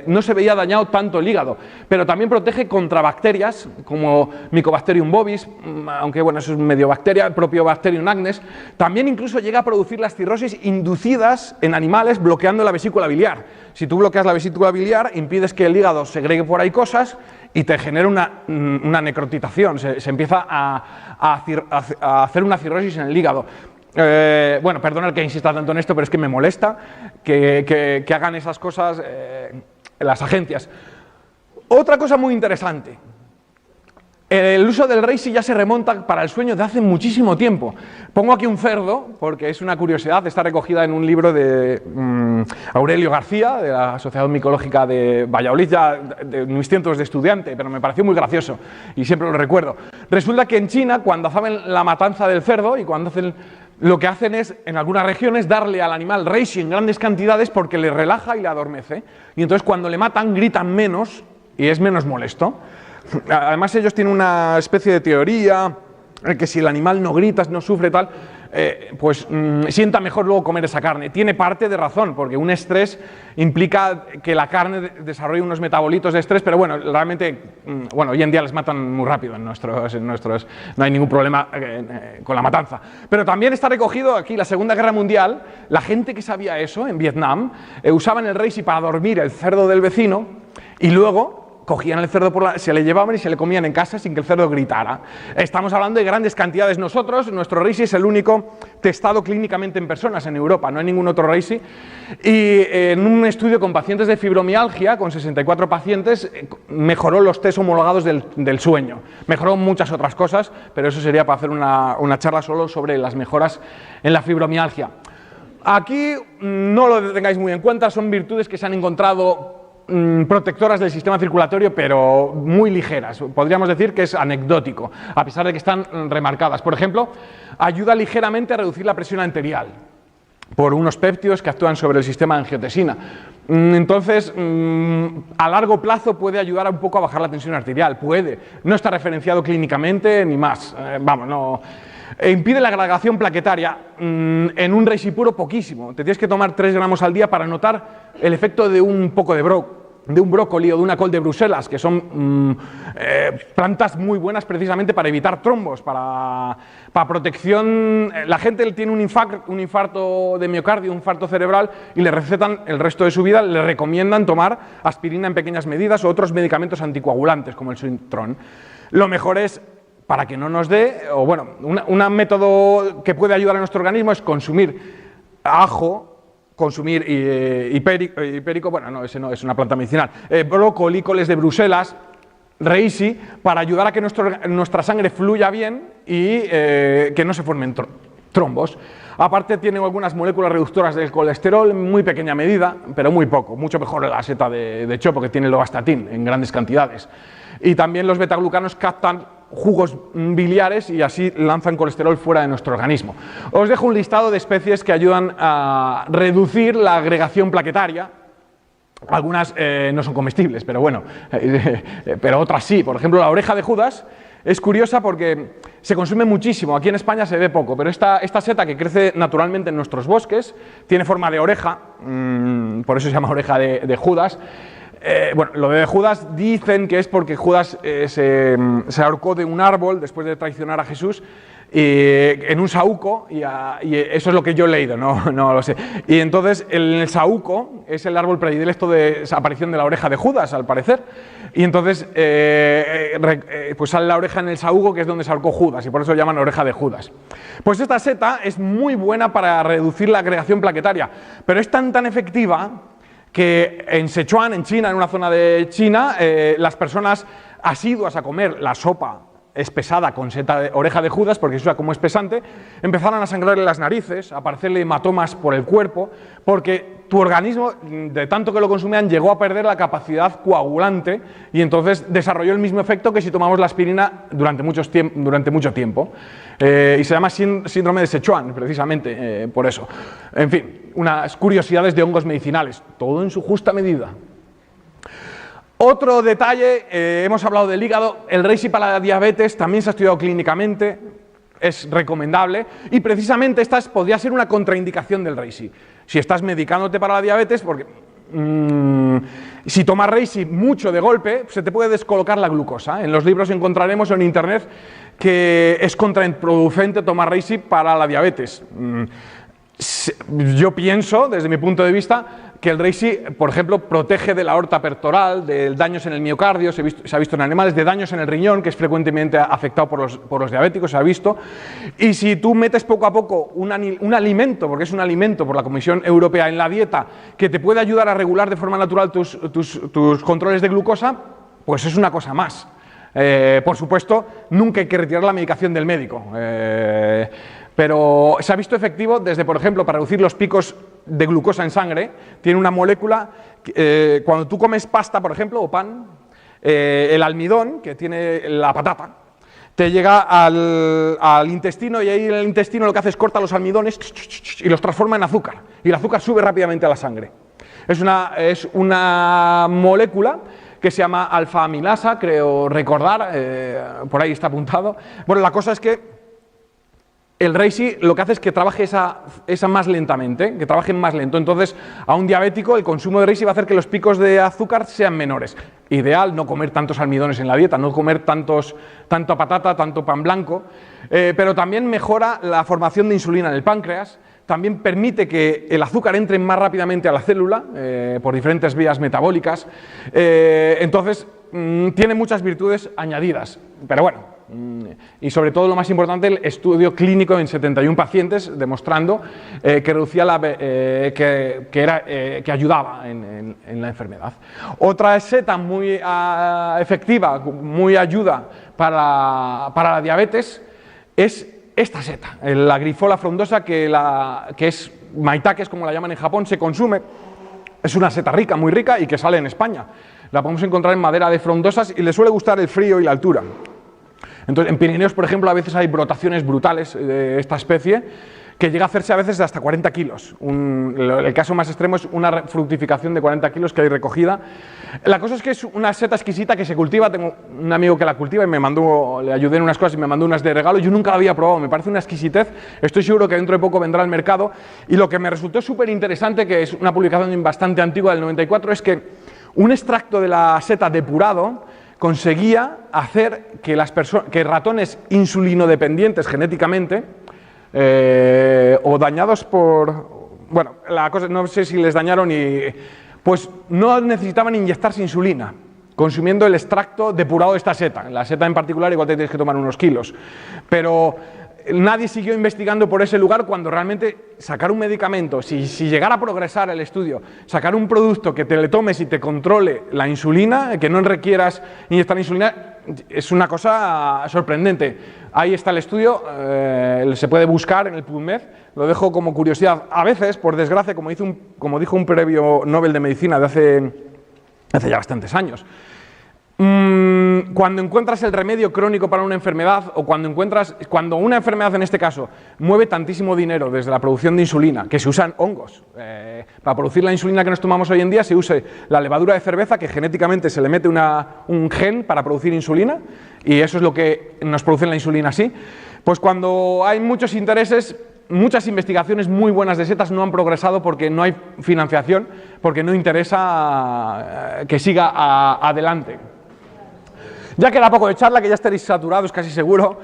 S2: no se veía dañado tanto el hígado, pero también protege contra bacterias como Mycobacterium bovis, aunque bueno, eso es medio bacteria, el propio Bacterium agnes, también incluso llega a producir las cirrosis inducidas en animales bloqueando la vesícula biliar. Si tú bloqueas la vesícula biliar, impides que el hígado segregue por ahí cosas y te genera una necrotitación, se empieza a hacer una cirrosis en el hígado. Bueno, perdona que insista tanto en esto, pero es que me molesta que hagan esas cosas las agencias. Otra cosa muy interesante, el uso del reishi ya se remonta para el sueño de hace muchísimo tiempo. Pongo aquí un cerdo, porque es una curiosidad, está recogida en un libro de Aurelio García, de la Asociación Micológica de Valladolid, ya de mis tiempos de estudiante, pero me pareció muy gracioso y siempre lo recuerdo. Resulta que en China, cuando hacen la matanza del cerdo y cuando hacen... Lo que hacen es, en algunas regiones, darle al animal reishi en grandes cantidades porque le relaja y le adormece. Y entonces cuando le matan gritan menos y es menos molesto. Además ellos tienen una especie de teoría que si el animal no grita, no sufre tal, pues sienta mejor luego comer esa carne. Tiene parte de razón, porque un estrés implica que la carne desarrolle unos metabolitos de estrés, pero bueno, realmente, bueno, hoy en día les matan muy rápido en nuestros no hay ningún problema con la matanza. Pero también está recogido aquí la Segunda Guerra Mundial, la gente que sabía eso en Vietnam, usaban el reishi para dormir el cerdo del vecino y luego cogían el cerdo, se le llevaban y se le comían en casa sin que el cerdo gritara. Estamos hablando de grandes cantidades. Nuestro Reishi es el único testado clínicamente en personas en Europa, no hay ningún otro Reishi. Y en un estudio con pacientes de fibromialgia, con 64 pacientes, mejoró los test homologados del sueño. Mejoró muchas otras cosas, pero eso sería para hacer una charla solo sobre las mejoras en la fibromialgia. Aquí no lo tengáis muy en cuenta, son virtudes que se han encontrado protectoras del sistema circulatorio, pero muy ligeras. Podríamos decir que es anecdótico, a pesar de que están remarcadas. Por ejemplo, ayuda ligeramente a reducir la presión arterial por unos péptidos que actúan sobre el sistema de angiotensina. Entonces, a largo plazo puede ayudar un poco a bajar la tensión arterial. Puede. No está referenciado clínicamente ni más. Impide la agregación plaquetaria. En un Reishi puro, poquísimo. Te tienes que tomar 3 gramos al día para notar el efecto de un poco de un brócoli o de una col de Bruselas, que son plantas muy buenas precisamente para evitar trombos, para protección. La gente tiene un infarto de miocardio, un infarto cerebral, y le recetan el resto de su vida, le recomiendan tomar aspirina en pequeñas medidas o otros medicamentos anticoagulantes como el Sintron. Lo mejor es, para que no nos dé, o bueno, un método que puede ayudar a nuestro organismo es consumir ajo, consumir hipérico, bueno, no, ese no es una planta medicinal, brócoli, coles de Bruselas, Reishi, para ayudar a que nuestra sangre fluya bien y que no se formen trombos. Aparte tiene algunas moléculas reductoras del colesterol en muy pequeña medida, pero muy poco, mucho mejor la seta de chopo, que tiene lovastatin en grandes cantidades. Y también los betaglucanos captan jugos biliares y así lanzan colesterol fuera de nuestro organismo. Os dejo un listado de especies que ayudan a reducir la agregación plaquetaria. Algunas no son comestibles, pero bueno, pero otras sí. Por ejemplo, la oreja de Judas es curiosa porque se consume muchísimo. Aquí en España se ve poco, pero esta seta, que crece naturalmente en nuestros bosques, tiene forma de oreja, por eso se llama oreja de Judas. Bueno, lo de Judas dicen que es porque Judas se ahorcó de un árbol después de traicionar a Jesús en un saúco, y eso es lo que yo he leído, no lo sé. Y entonces el saúco es el árbol predilecto de esa aparición de la oreja de Judas, al parecer. Y entonces pues sale la oreja en el saúco, que es donde se ahorcó Judas, y por eso llaman oreja de Judas. Pues esta seta es muy buena para reducir la agregación plaquetaria, pero es tan efectiva que en Sichuan, en China, en una zona de China, las personas asiduas a comer la sopa espesada con oreja de Judas, porque se usa como espesante, empezaron a sangrarle las narices, a aparecerle hematomas por el cuerpo, porque tu organismo, de tanto que lo consumían, llegó a perder la capacidad coagulante y entonces desarrolló el mismo efecto que si tomamos la aspirina durante mucho tiempo. Y se llama síndrome de Sichuan, precisamente por eso. En fin, unas curiosidades de hongos medicinales, todo en su justa medida. Otro detalle, hemos hablado del hígado. El Reishi para la diabetes también se ha estudiado clínicamente, es recomendable, y precisamente esta podría ser una contraindicación del Reishi. Si estás medicándote para la diabetes, porque si tomas Reishi mucho de golpe, se te puede descolocar la glucosa. En los libros encontraremos en internet que es contraproducente tomar Reishi para la diabetes. Yo pienso, desde mi punto de vista, que el Reishi, por ejemplo, protege de la aorta pectoral, de daños en el miocardio, se ha visto en animales, de daños en el riñón, que es frecuentemente afectado por los diabéticos, se ha visto. Y si tú metes poco a poco un alimento, porque es un alimento por la Comisión Europea en la dieta, que te puede ayudar a regular de forma natural tus controles de glucosa, pues es una cosa más. Por supuesto, nunca hay que retirar la medicación del médico. Pero se ha visto efectivo desde, por ejemplo, para reducir los picos de glucosa en sangre. Tiene una molécula, cuando tú comes pasta, por ejemplo, o pan, el almidón, que tiene la patata, te llega al intestino, y ahí en el intestino lo que hace es corta los almidones y los transforma en azúcar. Y el azúcar sube rápidamente a la sangre. Es una molécula que se llama alfa-amilasa, creo recordar, por ahí está apuntado. Bueno, la cosa es que el Reishi lo que hace es que trabaje esa más lentamente, que trabaje más lento. Entonces, a un diabético el consumo de Reishi va a hacer que los picos de azúcar sean menores. Ideal no comer tantos almidones en la dieta, no comer tanta patata, tanto pan blanco, pero también mejora la formación de insulina en el páncreas. También permite que el azúcar entre más rápidamente a la célula por diferentes vías metabólicas. Entonces, tiene muchas virtudes añadidas, pero bueno, y sobre todo lo más importante, el estudio clínico en 71 pacientes demostrando que reducía que ayudaba en la enfermedad. Otra seta muy efectiva, muy ayuda para la diabetes es esta seta, la Grifola frondosa, que es maitake, como la llaman en Japón, se consume. Es una seta rica, muy rica, y que sale en España. La podemos encontrar en madera de frondosas y le suele gustar el frío y la altura. Entonces, en Pirineos, por ejemplo, a veces hay brotaciones brutales de esta especie, que llega a hacerse a veces de hasta 40 kilos. El caso más extremo es una fructificación de 40 kilos que hay recogida. La cosa es que es una seta exquisita que se cultiva. Tengo un amigo que la cultiva y le ayudé en unas cosas y me mandó unas de regalo. Yo nunca la había probado, me parece una exquisitez. Estoy seguro que dentro de poco vendrá al mercado. Y lo que me resultó súper interesante, que es una publicación bastante antigua del 94, es que un extracto de la seta depurado conseguía hacer que ratones insulinodependientes genéticamente, o dañados por... Bueno, la cosa, no sé si les dañaron pues no necesitaban inyectarse insulina, consumiendo el extracto depurado de esta seta. La seta en particular igual te tienes que tomar unos kilos. Pero nadie siguió investigando por ese lugar cuando realmente sacar un medicamento, si llegara a progresar el estudio, sacar un producto que te le tomes y te controle la insulina, que no requieras inyectar insulina, es una cosa sorprendente. Ahí está el estudio, se puede buscar en el PubMed, lo dejo como curiosidad. A veces, por desgracia, como dijo un premio Nobel de Medicina de hace ya bastantes años, cuando encuentras el remedio crónico para una enfermedad, o cuando una enfermedad en este caso mueve tantísimo dinero desde la producción de insulina, que se usan hongos, para producir la insulina que nos tomamos hoy en día se usa la levadura de cerveza, que genéticamente se le mete un gen para producir insulina, y eso es lo que nos produce la insulina así. Pues cuando hay muchos intereses, muchas investigaciones muy buenas de setas no han progresado porque no hay financiación, porque no interesa que siga adelante. Ya queda poco de charla, que ya estaréis saturados casi seguro.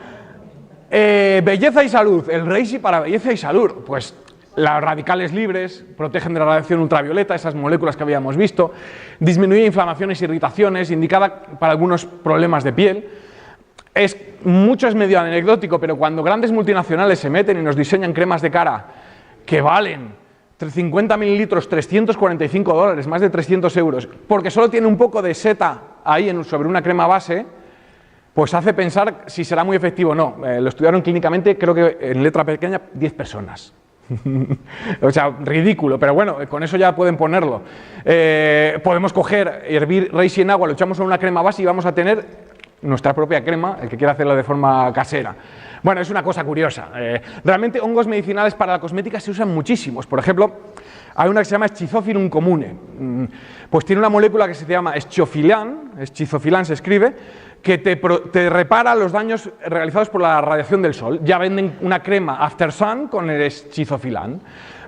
S2: Belleza y salud, el Reishi para belleza y salud. Pues las radicales libres protegen de la radiación ultravioleta, esas moléculas que habíamos visto, disminuye inflamaciones e irritaciones, indicada para algunos problemas de piel. Mucho es medio anecdótico, pero cuando grandes multinacionales se meten y nos diseñan cremas de cara que valen 50 mililitros, $345, más de 300 euros, porque solo tiene un poco de seta ahí sobre una crema base, pues hace pensar si será muy efectivo o no. Lo estudiaron clínicamente, creo que en letra pequeña, 10 personas. O sea, ridículo, pero bueno, con eso ya pueden ponerlo. Podemos hervir reishi en agua, lo echamos en una crema base y vamos a tener nuestra propia crema, el que quiera hacerla de forma casera. Bueno, es una cosa curiosa. Realmente hongos medicinales para la cosmética se usan muchísimos. Por ejemplo, hay una que se llama Schizophilum comune. Pues tiene una molécula que se llama schizofilan se escribe, que te repara los daños realizados por la radiación del sol. Ya venden una crema After Sun con el schizofilan.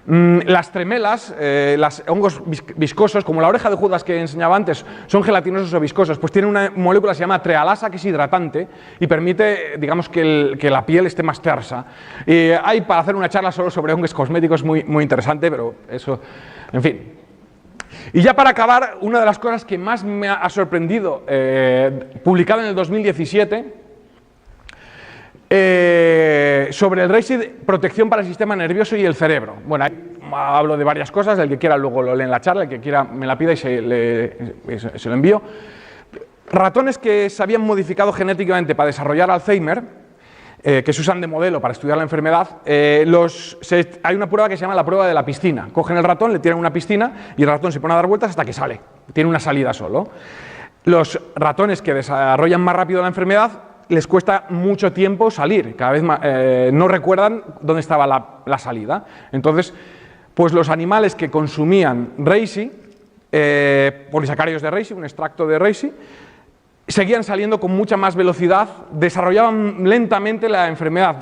S2: Las tremelas, los hongos viscosos, como la oreja de Judas que enseñaba antes, son gelatinosos o viscosos, pues tienen una molécula que se llama trealasa, que es hidratante y permite, digamos, que la piel esté más tersa. Hay para hacer una charla solo sobre hongos cosméticos muy, muy interesante, pero eso, en fin. Y ya para acabar, una de las cosas que más me ha sorprendido, publicada en el 2017, sobre el Reishi, protección para el sistema nervioso y el cerebro. Bueno, ahí hablo de varias cosas, el que quiera luego lo lee en la charla, el que quiera me la pida y se lo envío. Ratones que se habían modificado genéticamente para desarrollar Alzheimer, que se usan de modelo para estudiar la enfermedad, hay una prueba que se llama la prueba de la piscina. Cogen el ratón, le tiran una piscina y el ratón se pone a dar vueltas hasta que sale, tiene una salida solo. Los ratones que desarrollan más rápido la enfermedad les cuesta mucho tiempo salir, cada vez más, no recuerdan dónde estaba la salida. Entonces, pues los animales que consumían reishi, polisacáridos de reishi, un extracto de reishi, seguían saliendo con mucha más velocidad, desarrollaban lentamente la enfermedad,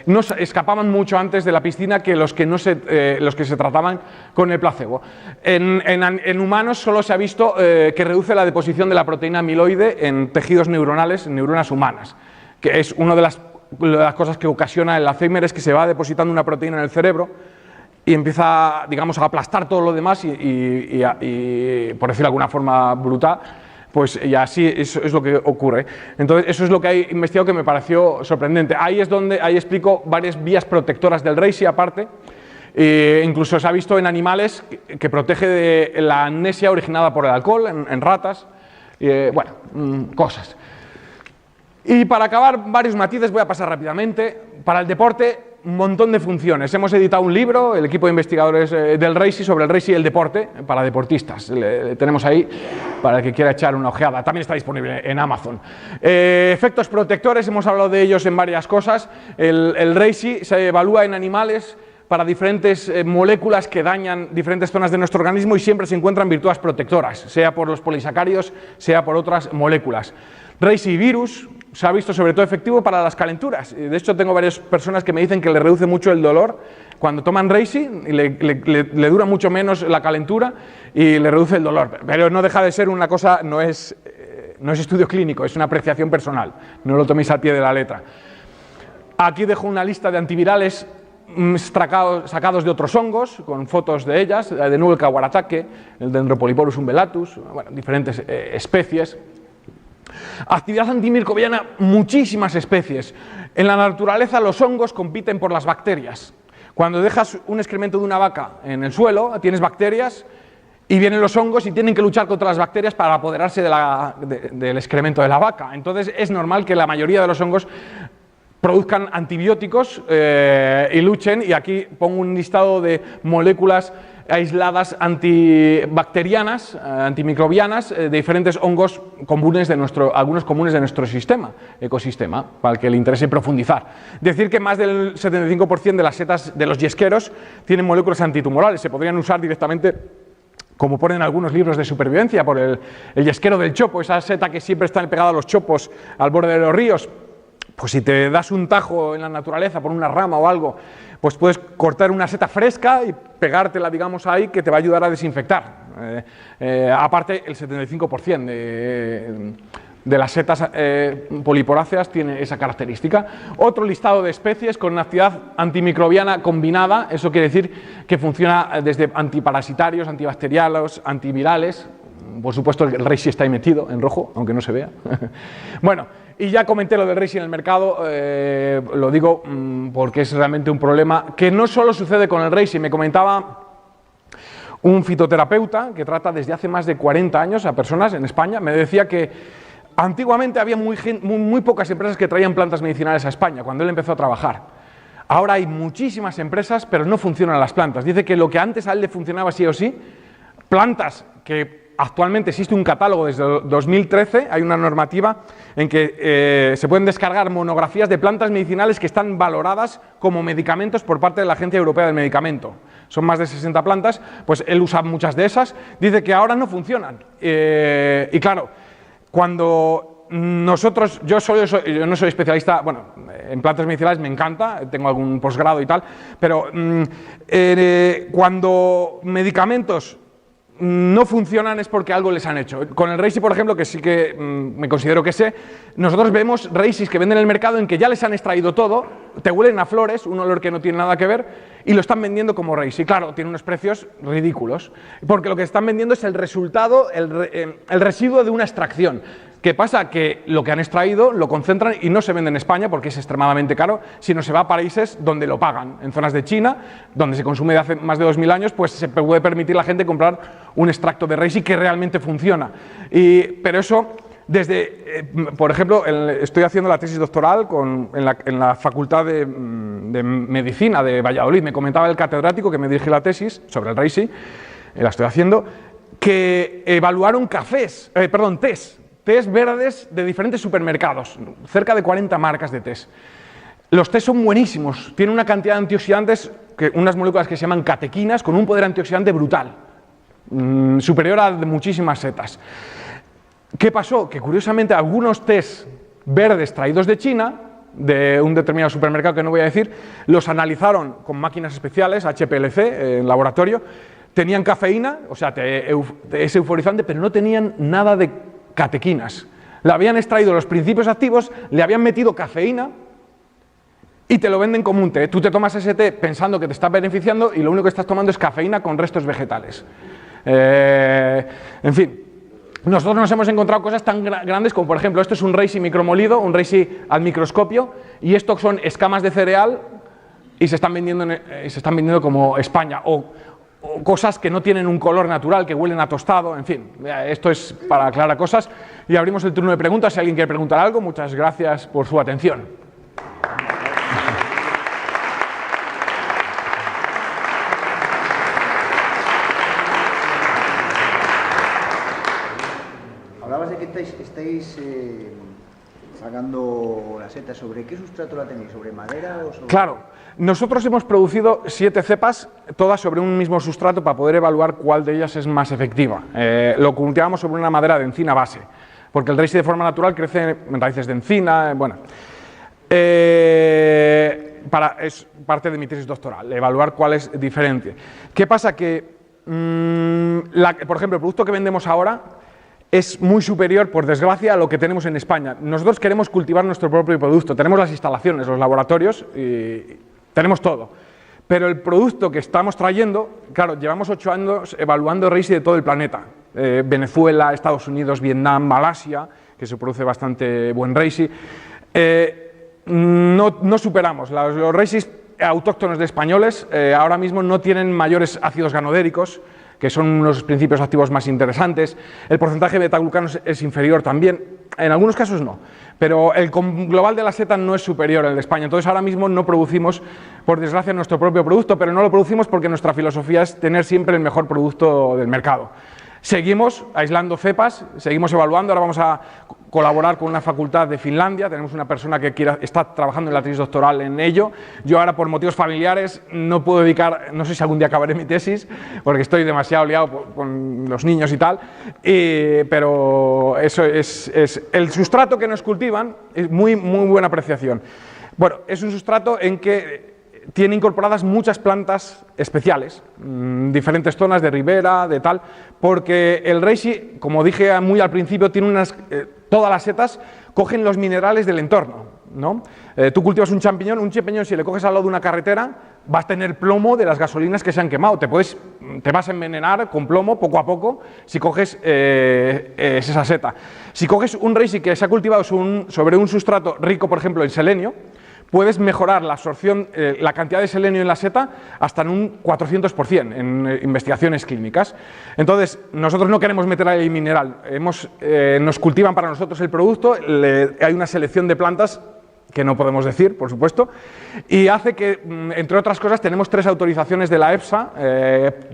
S2: no escapaban mucho antes de la piscina que los que se trataban con el placebo. En humanos solo se ha visto que reduce la deposición de la proteína amiloide en tejidos neuronales, en neuronas humanas, que es una de las cosas que ocasiona el Alzheimer, es que se va depositando una proteína en el cerebro y empieza, digamos, a aplastar todo lo demás y por decirlo de alguna forma brutal, Pues y así eso es lo que ocurre. Entonces eso es lo que he investigado, que me pareció sorprendente. Ahí explico varias vías protectoras del reishi aparte. Incluso se ha visto en animales que protege de la amnesia originada por el alcohol, en ratas, bueno, cosas. Y para acabar, varios matices, voy a pasar rápidamente. Para el deporte, un montón de funciones. Hemos editado un libro, el equipo de investigadores del reishi, sobre el reishi y el deporte, para deportistas. Le tenemos ahí para el que quiera echar una ojeada. También está disponible en Amazon. Efectos protectores, hemos hablado de ellos en varias cosas. El reishi se evalúa en animales para diferentes moléculas que dañan diferentes zonas de nuestro organismo y siempre se encuentran virtudes protectoras, sea por los polisacáridos, sea por otras moléculas. Reishi virus se ha visto sobre todo efectivo para las calenturas. De hecho, tengo varias personas que me dicen que le reduce mucho el dolor cuando toman reishi y le dura mucho menos la calentura y le reduce el dolor. Pero no deja de ser una cosa, no es estudio clínico, es una apreciación personal. No lo toméis al pie de la letra. Aquí dejo una lista de antivirales sacados de otros hongos, con fotos de ellas, de nuevo el Kawaratake, el Dendropolyporus umbellatus, bueno, diferentes especies. Actividad antimicrobiana, muchísimas especies. En la naturaleza los hongos compiten por las bacterias. Cuando dejas un excremento de una vaca en el suelo, tienes bacterias y vienen los hongos y tienen que luchar contra las bacterias para apoderarse del excremento de la vaca. Entonces es normal que la mayoría de los hongos produzcan antibióticos y luchen, y aquí pongo un listado de moléculas aisladas antibacterianas, antimicrobianas, de diferentes hongos comunes algunos comunes de nuestro ecosistema, para el que le interese profundizar. Decir que más del 75% de las setas de los yesqueros tienen moléculas antitumorales, se podrían usar directamente, como ponen algunos libros de supervivencia, por el yesquero del chopo, esa seta que siempre está pegada a los chopos al borde de los ríos. Pues si te das un tajo en la naturaleza por una rama o algo, pues puedes cortar una seta fresca y pegártela, digamos, ahí, que te va a ayudar a desinfectar. Aparte, el 75% de las setas poliporáceas tiene esa característica. Otro listado de especies con una actividad antimicrobiana combinada, eso quiere decir que funciona desde antiparasitarios, antibacteriales, antivirales. Por supuesto, el reishi está ahí metido en rojo, aunque no se vea. Bueno, y ya comenté lo del reishi en el mercado, lo digo porque es realmente un problema que no solo sucede con el reishi. Me comentaba un fitoterapeuta que trata desde hace más de 40 años a personas en España, me decía que antiguamente había muy pocas empresas que traían plantas medicinales a España cuando él empezó a trabajar. Ahora hay muchísimas empresas, pero no funcionan las plantas. Dice que lo que antes a él le funcionaba sí o sí, plantas que actualmente existe un catálogo desde 2013, hay una normativa en que se pueden descargar monografías de plantas medicinales que están valoradas como medicamentos por parte de la Agencia Europea del Medicamento. Son más de 60 plantas, pues él usa muchas de esas, dice que ahora no funcionan. Y claro, cuando nosotros, yo no soy especialista, bueno, en plantas medicinales me encanta, tengo algún posgrado y tal, pero cuando medicamentos no funcionan es porque algo les han hecho. Con el reishi, por ejemplo, que sí que me considero que sé, nosotros vemos reishis que venden en el mercado en que ya les han extraído todo, te huelen a flores, un olor que no tiene nada que ver, y lo están vendiendo como reishi. Claro, tiene unos precios ridículos, porque lo que están vendiendo es el resultado, el residuo de una extracción. ¿Qué pasa? Que lo que han extraído lo concentran y no se vende en España porque es extremadamente caro, sino se va a países donde lo pagan. En zonas de China, donde se consume de hace más de 2000 años, pues se puede permitir a la gente comprar un extracto de reishi que realmente funciona. Pero eso, por ejemplo, estoy haciendo la tesis doctoral en la Facultad de Medicina de Valladolid. Me comentaba el catedrático que me dirige la tesis sobre el reishi, la estoy haciendo, que evaluaron tés verdes de diferentes supermercados, cerca de 40 marcas de tés. Los tés son buenísimos, tienen una cantidad de antioxidantes, unas moléculas que se llaman catequinas, con un poder antioxidante brutal, superior a de muchísimas setas. ¿Qué pasó? Que curiosamente algunos tés verdes traídos de China, de un determinado supermercado que no voy a decir, los analizaron con máquinas especiales, HPLC, en laboratorio, tenían cafeína, o sea, es euforizante, pero no tenían nada de catequinas. Le habían extraído los principios activos, le habían metido cafeína y te lo venden como un té. Tú te tomas ese té pensando que te está beneficiando y lo único que estás tomando es cafeína con restos vegetales. En fin, nosotros nos hemos encontrado cosas tan grandes como, por ejemplo, esto es un reishi micromolido, un reishi al microscopio, y esto son escamas de cereal y se están vendiendo como España, o cosas que no tienen un color natural, que huelen a tostado, en fin, esto es para aclarar cosas. Y abrimos el turno de preguntas, si alguien quiere preguntar algo. Muchas gracias por su atención.
S1: Hablabas de que estáis sacando la seta. ¿Sobre qué sustrato la tenéis? ¿Sobre madera o sobre...?
S2: Claro, nosotros hemos producido 7 cepas, todas sobre un mismo sustrato, para poder evaluar cuál de ellas es más efectiva. Lo cultivamos sobre una madera de encina base, porque el reishi de forma natural crece en raíces de encina, bueno. Es parte de mi tesis doctoral, evaluar cuál es diferente. ¿Qué pasa? Que, por ejemplo, el producto que vendemos ahora es muy superior, por desgracia, a lo que tenemos en España. Nosotros queremos cultivar nuestro propio producto, tenemos las instalaciones, los laboratorios, y tenemos todo. Pero el producto que estamos trayendo, claro, llevamos 8 años evaluando reishi de todo el planeta. Venezuela, Estados Unidos, Vietnam, Malasia, que se produce bastante buen reishi. No superamos. Los reishis autóctonos de españoles ahora mismo no tienen mayores ácidos ganodéricos, que son unos principios activos más interesantes. El porcentaje de betaglucanos es inferior también, en algunos casos no, pero el global de la seta no es superior al de España. Entonces ahora mismo no producimos, por desgracia, nuestro propio producto, pero no lo producimos porque nuestra filosofía es tener siempre el mejor producto del mercado. Seguimos aislando cepas, seguimos evaluando. Ahora vamos a colaborar con una facultad de Finlandia, tenemos una persona que está trabajando en la tesis doctoral en ello. Yo ahora, por motivos familiares, no puedo dedicar, no sé si algún día acabaré mi tesis, porque estoy demasiado liado con los niños y tal, pero eso es el sustrato que nos cultivan, es muy buena apreciación. Bueno, es un sustrato en que tiene incorporadas muchas plantas especiales, diferentes zonas de ribera, de tal, porque el reishi, como dije muy al principio, tiene todas las setas cogen los minerales del entorno, ¿no? Tú cultivas un champiñón si le coges al lado de una carretera, vas a tener plomo de las gasolinas que se han quemado, te vas a envenenar con plomo poco a poco si coges esa seta. Si coges un reishi que se ha cultivado sobre un sustrato rico, por ejemplo, en selenio, puedes mejorar la absorción, la cantidad de selenio en la seta hasta en un 400% en investigaciones clínicas. Entonces, nosotros no queremos meter ahí el mineral, nos cultivan para nosotros el producto, hay una selección de plantas que no podemos decir, por supuesto, y hace que, entre otras cosas, tenemos 3 autorizaciones de la EFSA,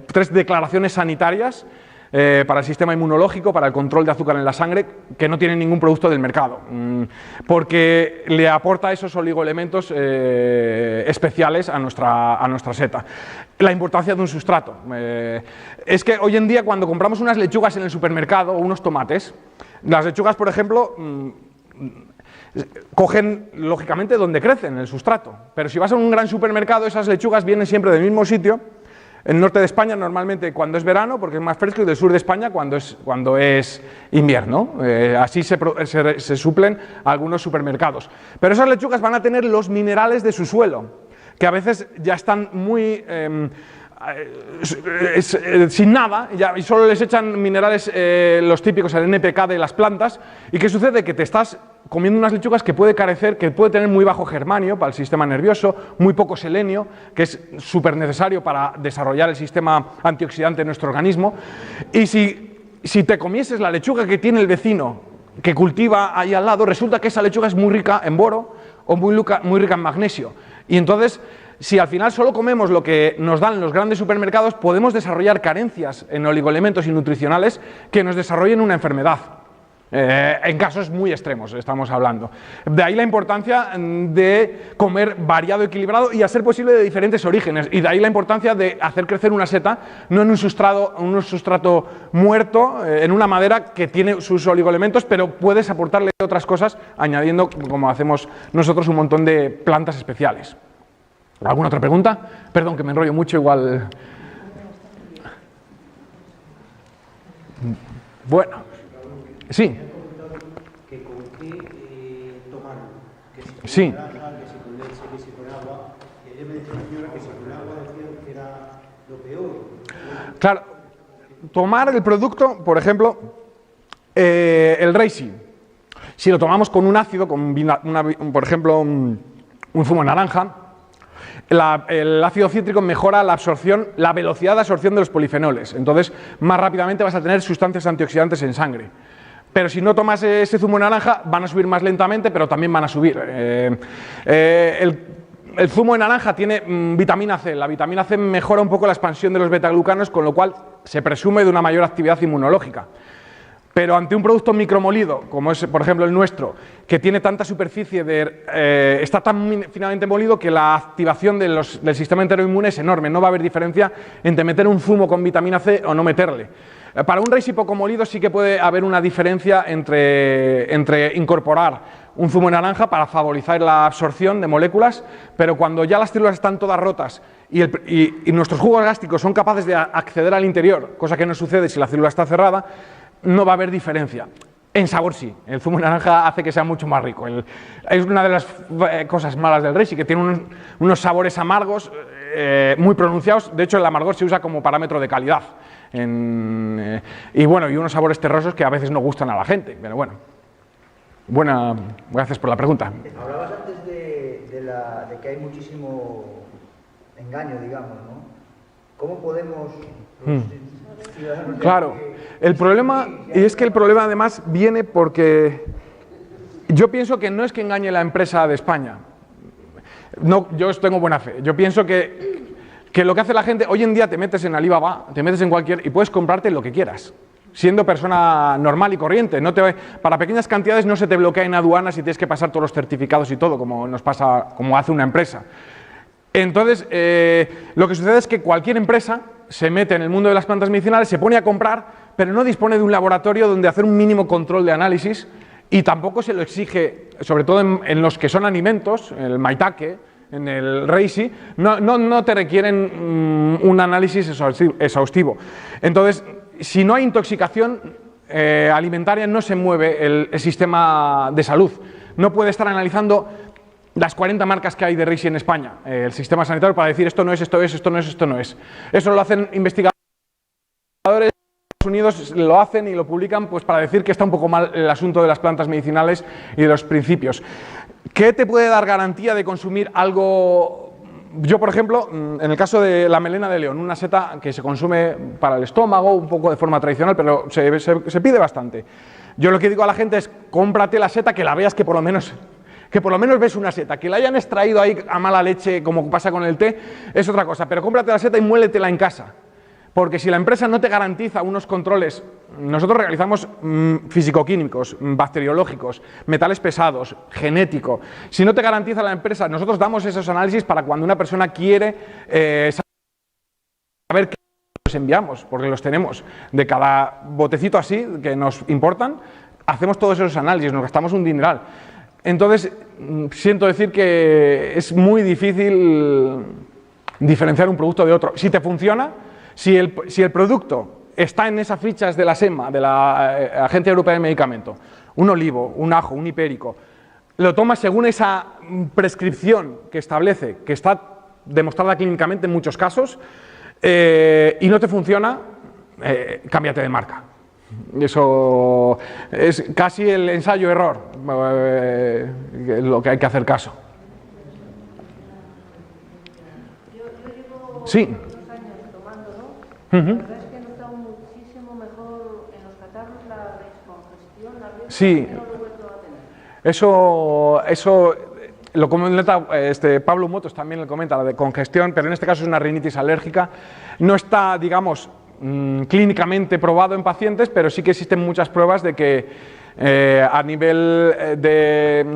S2: 3 declaraciones sanitarias, para el sistema inmunológico, para el control de azúcar en la sangre, que no tienen ningún producto del mercado, porque le aporta esos oligoelementos especiales a nuestra seta. La importancia de un sustrato. Es que hoy en día, cuando compramos unas lechugas en el supermercado o unos tomates, las lechugas, por ejemplo, cogen lógicamente donde crecen, en el sustrato, pero si vas a un gran supermercado, esas lechugas vienen siempre del mismo sitio. El norte de España normalmente cuando es verano, porque es más fresco, y del sur de España cuando es invierno. Así se suplen algunos supermercados. Pero esas lechugas van a tener los minerales de su suelo, que a veces ya están muy sin nada, y solo les echan minerales los típicos, el NPK de las plantas. ¿Y qué sucede? Que te estás comiendo unas lechugas que puede tener muy bajo germanio para el sistema nervioso, muy poco selenio, que es súper necesario para desarrollar el sistema antioxidante de nuestro organismo. Y si te comieses la lechuga que tiene el vecino que cultiva ahí al lado, resulta que esa lechuga es muy rica en boro o muy rica en magnesio. Y entonces, si al final solo comemos lo que nos dan los grandes supermercados, podemos desarrollar carencias en oligoelementos y nutricionales que nos desarrollen una enfermedad. En casos muy extremos estamos hablando. De ahí la importancia de comer variado, equilibrado y a ser posible de diferentes orígenes. Y de ahí la importancia de hacer crecer una seta, no en un sustrato muerto, en una madera que tiene sus oligoelementos, pero puedes aportarle otras cosas añadiendo, como hacemos nosotros, un montón de plantas especiales. ¿Alguna otra pregunta? Perdón, que me enrollo mucho, igual. Bueno, sí.
S3: ¿Que con qué tomarlo? Que si con
S2: sí.
S3: naranja, que si con leche, que si con agua. Y ayer me decía la señora que si con agua decían que era lo peor.
S2: Claro, tomar el producto, por ejemplo, El reishi, si lo tomamos con un ácido, por ejemplo, un zumo de naranja, el ácido cítrico mejora la absorción, la velocidad de absorción de los polifenoles. Entonces, más rápidamente vas a tener sustancias antioxidantes en sangre. Pero si no tomas ese zumo de naranja, van a subir más lentamente, pero también van a subir. El zumo de naranja tiene vitamina C. La vitamina C mejora un poco la expansión de los betaglucanos, con lo cual se presume de una mayor actividad inmunológica. Pero ante un producto micromolido, como es por ejemplo el nuestro, que tiene tanta superficie, está tan finamente molido que la activación del sistema enteroinmune es enorme. No va a haber diferencia entre meter un zumo con vitamina C o no meterle. Para un reishi poco molido sí que puede haber una diferencia entre incorporar un zumo de naranja para favorecer la absorción de moléculas, pero cuando ya las células están todas rotas y nuestros jugos gástricos son capaces de acceder al interior, cosa que no sucede si la célula está cerrada, no va a haber diferencia. En sabor sí, el zumo de naranja hace que sea mucho más rico. Es una de las cosas malas del reishi, que tiene unos sabores amargos muy pronunciados. De hecho, el amargor se usa como parámetro de calidad. Y unos sabores terrosos que a veces no gustan a la gente, pero bueno. Gracias por la pregunta.
S1: Hablabas antes de que hay muchísimo engaño, digamos, ¿no? ¿Cómo podemos...
S2: Claro, el problema además viene porque yo pienso que no es que engañe la empresa de España. No, yo tengo buena fe. Yo pienso que lo que hace la gente, hoy en día te metes en Alibaba, te metes en y puedes comprarte lo que quieras, siendo persona normal y corriente. Para pequeñas cantidades no se te bloquea en aduanas y tienes que pasar todos los certificados y todo, como hace una empresa. Entonces, lo que sucede es que cualquier empresa se mete en el mundo de las plantas medicinales, se pone a comprar, pero no dispone de un laboratorio donde hacer un mínimo control de análisis, y tampoco se lo exige, sobre todo en los que son alimentos, en el maitake, en el reishi, no te requieren un análisis exhaustivo. Entonces, si no hay intoxicación alimentaria, no se mueve el sistema de salud. No puede estar analizando las 40 marcas que hay de reishi en España, el sistema sanitario, para decir esto no es, esto es, esto no es, esto no es. Eso lo hacen investigadores de Estados Unidos, lo hacen y lo publican pues para decir que está un poco mal el asunto de las plantas medicinales y de los principios. ¿Qué te puede dar garantía de consumir algo? Yo, por ejemplo, en el caso de la melena de león, una seta que se consume para el estómago, un poco de forma tradicional, pero se pide bastante. Yo lo que digo a la gente es, cómprate la seta, que la veas que por lo menos ves una seta. Que la hayan extraído ahí a mala leche, como pasa con el té, es otra cosa, pero cómprate la seta y muéletela en casa. Porque si la empresa no te garantiza unos controles, nosotros realizamos físico-químicos, bacteriológicos, metales pesados, genético. Si no te garantiza la empresa, nosotros damos esos análisis para cuando una persona quiere saber qué los enviamos, porque los tenemos. De cada botecito así que nos importan, hacemos todos esos análisis, nos gastamos un dineral. Entonces, siento decir que es muy difícil diferenciar un producto de otro. Si te funciona, si el producto está en esas fichas de la SEMA, de la Agencia Europea de Medicamento, un olivo, un ajo, un hipérico, lo tomas según esa prescripción que establece, que está demostrada clínicamente en muchos casos, y no te funciona, cámbiate de marca. Eso es casi el ensayo-error, lo que hay que hacer caso.
S4: Yo llevo
S2: sí.
S4: unos años tomándolo. La verdad es que he notado muchísimo mejor en los catarros la descongestión, la riesgo,
S2: sí.
S4: Que no lo he vuelto a tener.
S2: Eso lo comenta Pablo Motos, también lo comenta, la de congestión, pero en este caso es una rinitis alérgica. No está, digamos, clínicamente probado en pacientes, pero sí que existen muchas pruebas de que a nivel de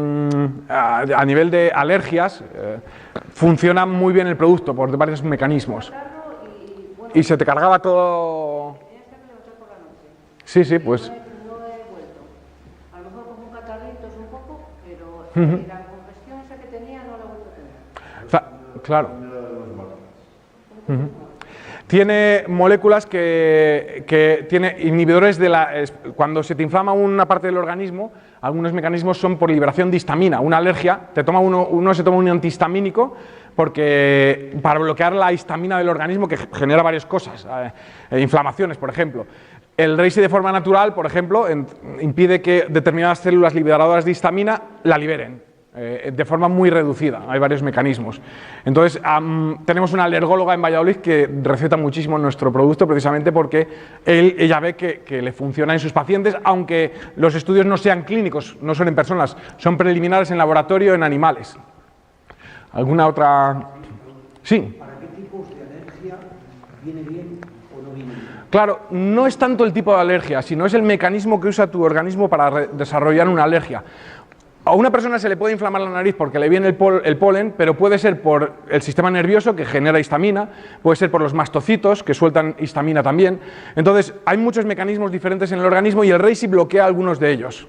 S2: alergias funciona muy bien el producto por varios mecanismos. Y se te cargaba todo. Sí, sí, pues.
S4: No he vuelto. A lo mejor con un catarrito es un poco, pero la congestión esa que tenía no la he vuelto a tener.
S2: Claro. Tiene moléculas que tiene inhibidores de cuando se te inflama una parte del organismo, algunos mecanismos son por liberación de histamina. Una alergia, uno se toma un antihistamínico para bloquear la histamina del organismo, que genera varias cosas, inflamaciones, por ejemplo. El Reishi de forma natural, por ejemplo, impide que determinadas células liberadoras de histamina la liberen de forma muy reducida. Hay varios mecanismos. Entonces, tenemos una alergóloga en Valladolid que receta muchísimo nuestro producto precisamente porque ella ve que le funciona en sus pacientes, aunque los estudios no sean clínicos, no son en personas, son preliminares en laboratorio en animales. ¿Alguna otra? Sí.
S3: ¿Para qué tipos de alergia viene bien o no viene bien?
S2: Claro, no es tanto el tipo de alergia, sino es el mecanismo que usa tu organismo para desarrollar una alergia. A una persona se le puede inflamar la nariz porque le viene el polen, pero puede ser por el sistema nervioso que genera histamina, puede ser por los mastocitos que sueltan histamina también. Entonces, hay muchos mecanismos diferentes en el organismo y el Reishi bloquea algunos de ellos.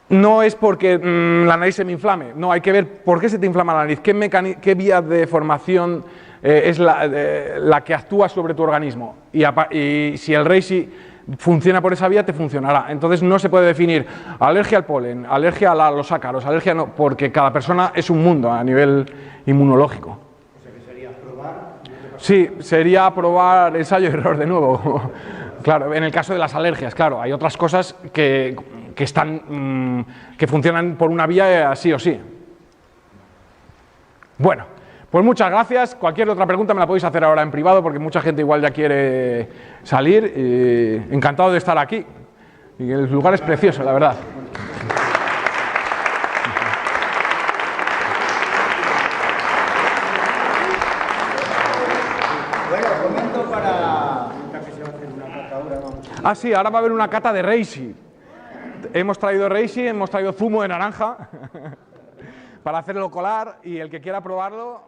S2: No es porque la nariz se me inflame, no, hay que ver por qué se te inflama la nariz, qué vía de formación es la que actúa sobre tu organismo. Y si el Reishi funciona por esa vía, te funcionará. Entonces no se puede definir alergia al polen, alergia a los ácaros, alergia no, porque cada persona es un mundo a nivel inmunológico.
S3: O sea que sería probar.
S2: Sí, sería probar ensayo y error de nuevo. Claro, en el caso de las alergias, claro, hay otras cosas que funcionan por una vía sí o sí. Bueno, pues muchas gracias. Cualquier otra pregunta me la podéis hacer ahora en privado porque mucha gente igual ya quiere salir. Encantado de estar aquí. Y el lugar es precioso, la verdad.
S1: Bueno, comento para...
S2: Ah, sí, ahora va a haber una cata de Reishi. Hemos traído Reishi, hemos traído zumo de naranja para hacerlo colar y el que quiera probarlo...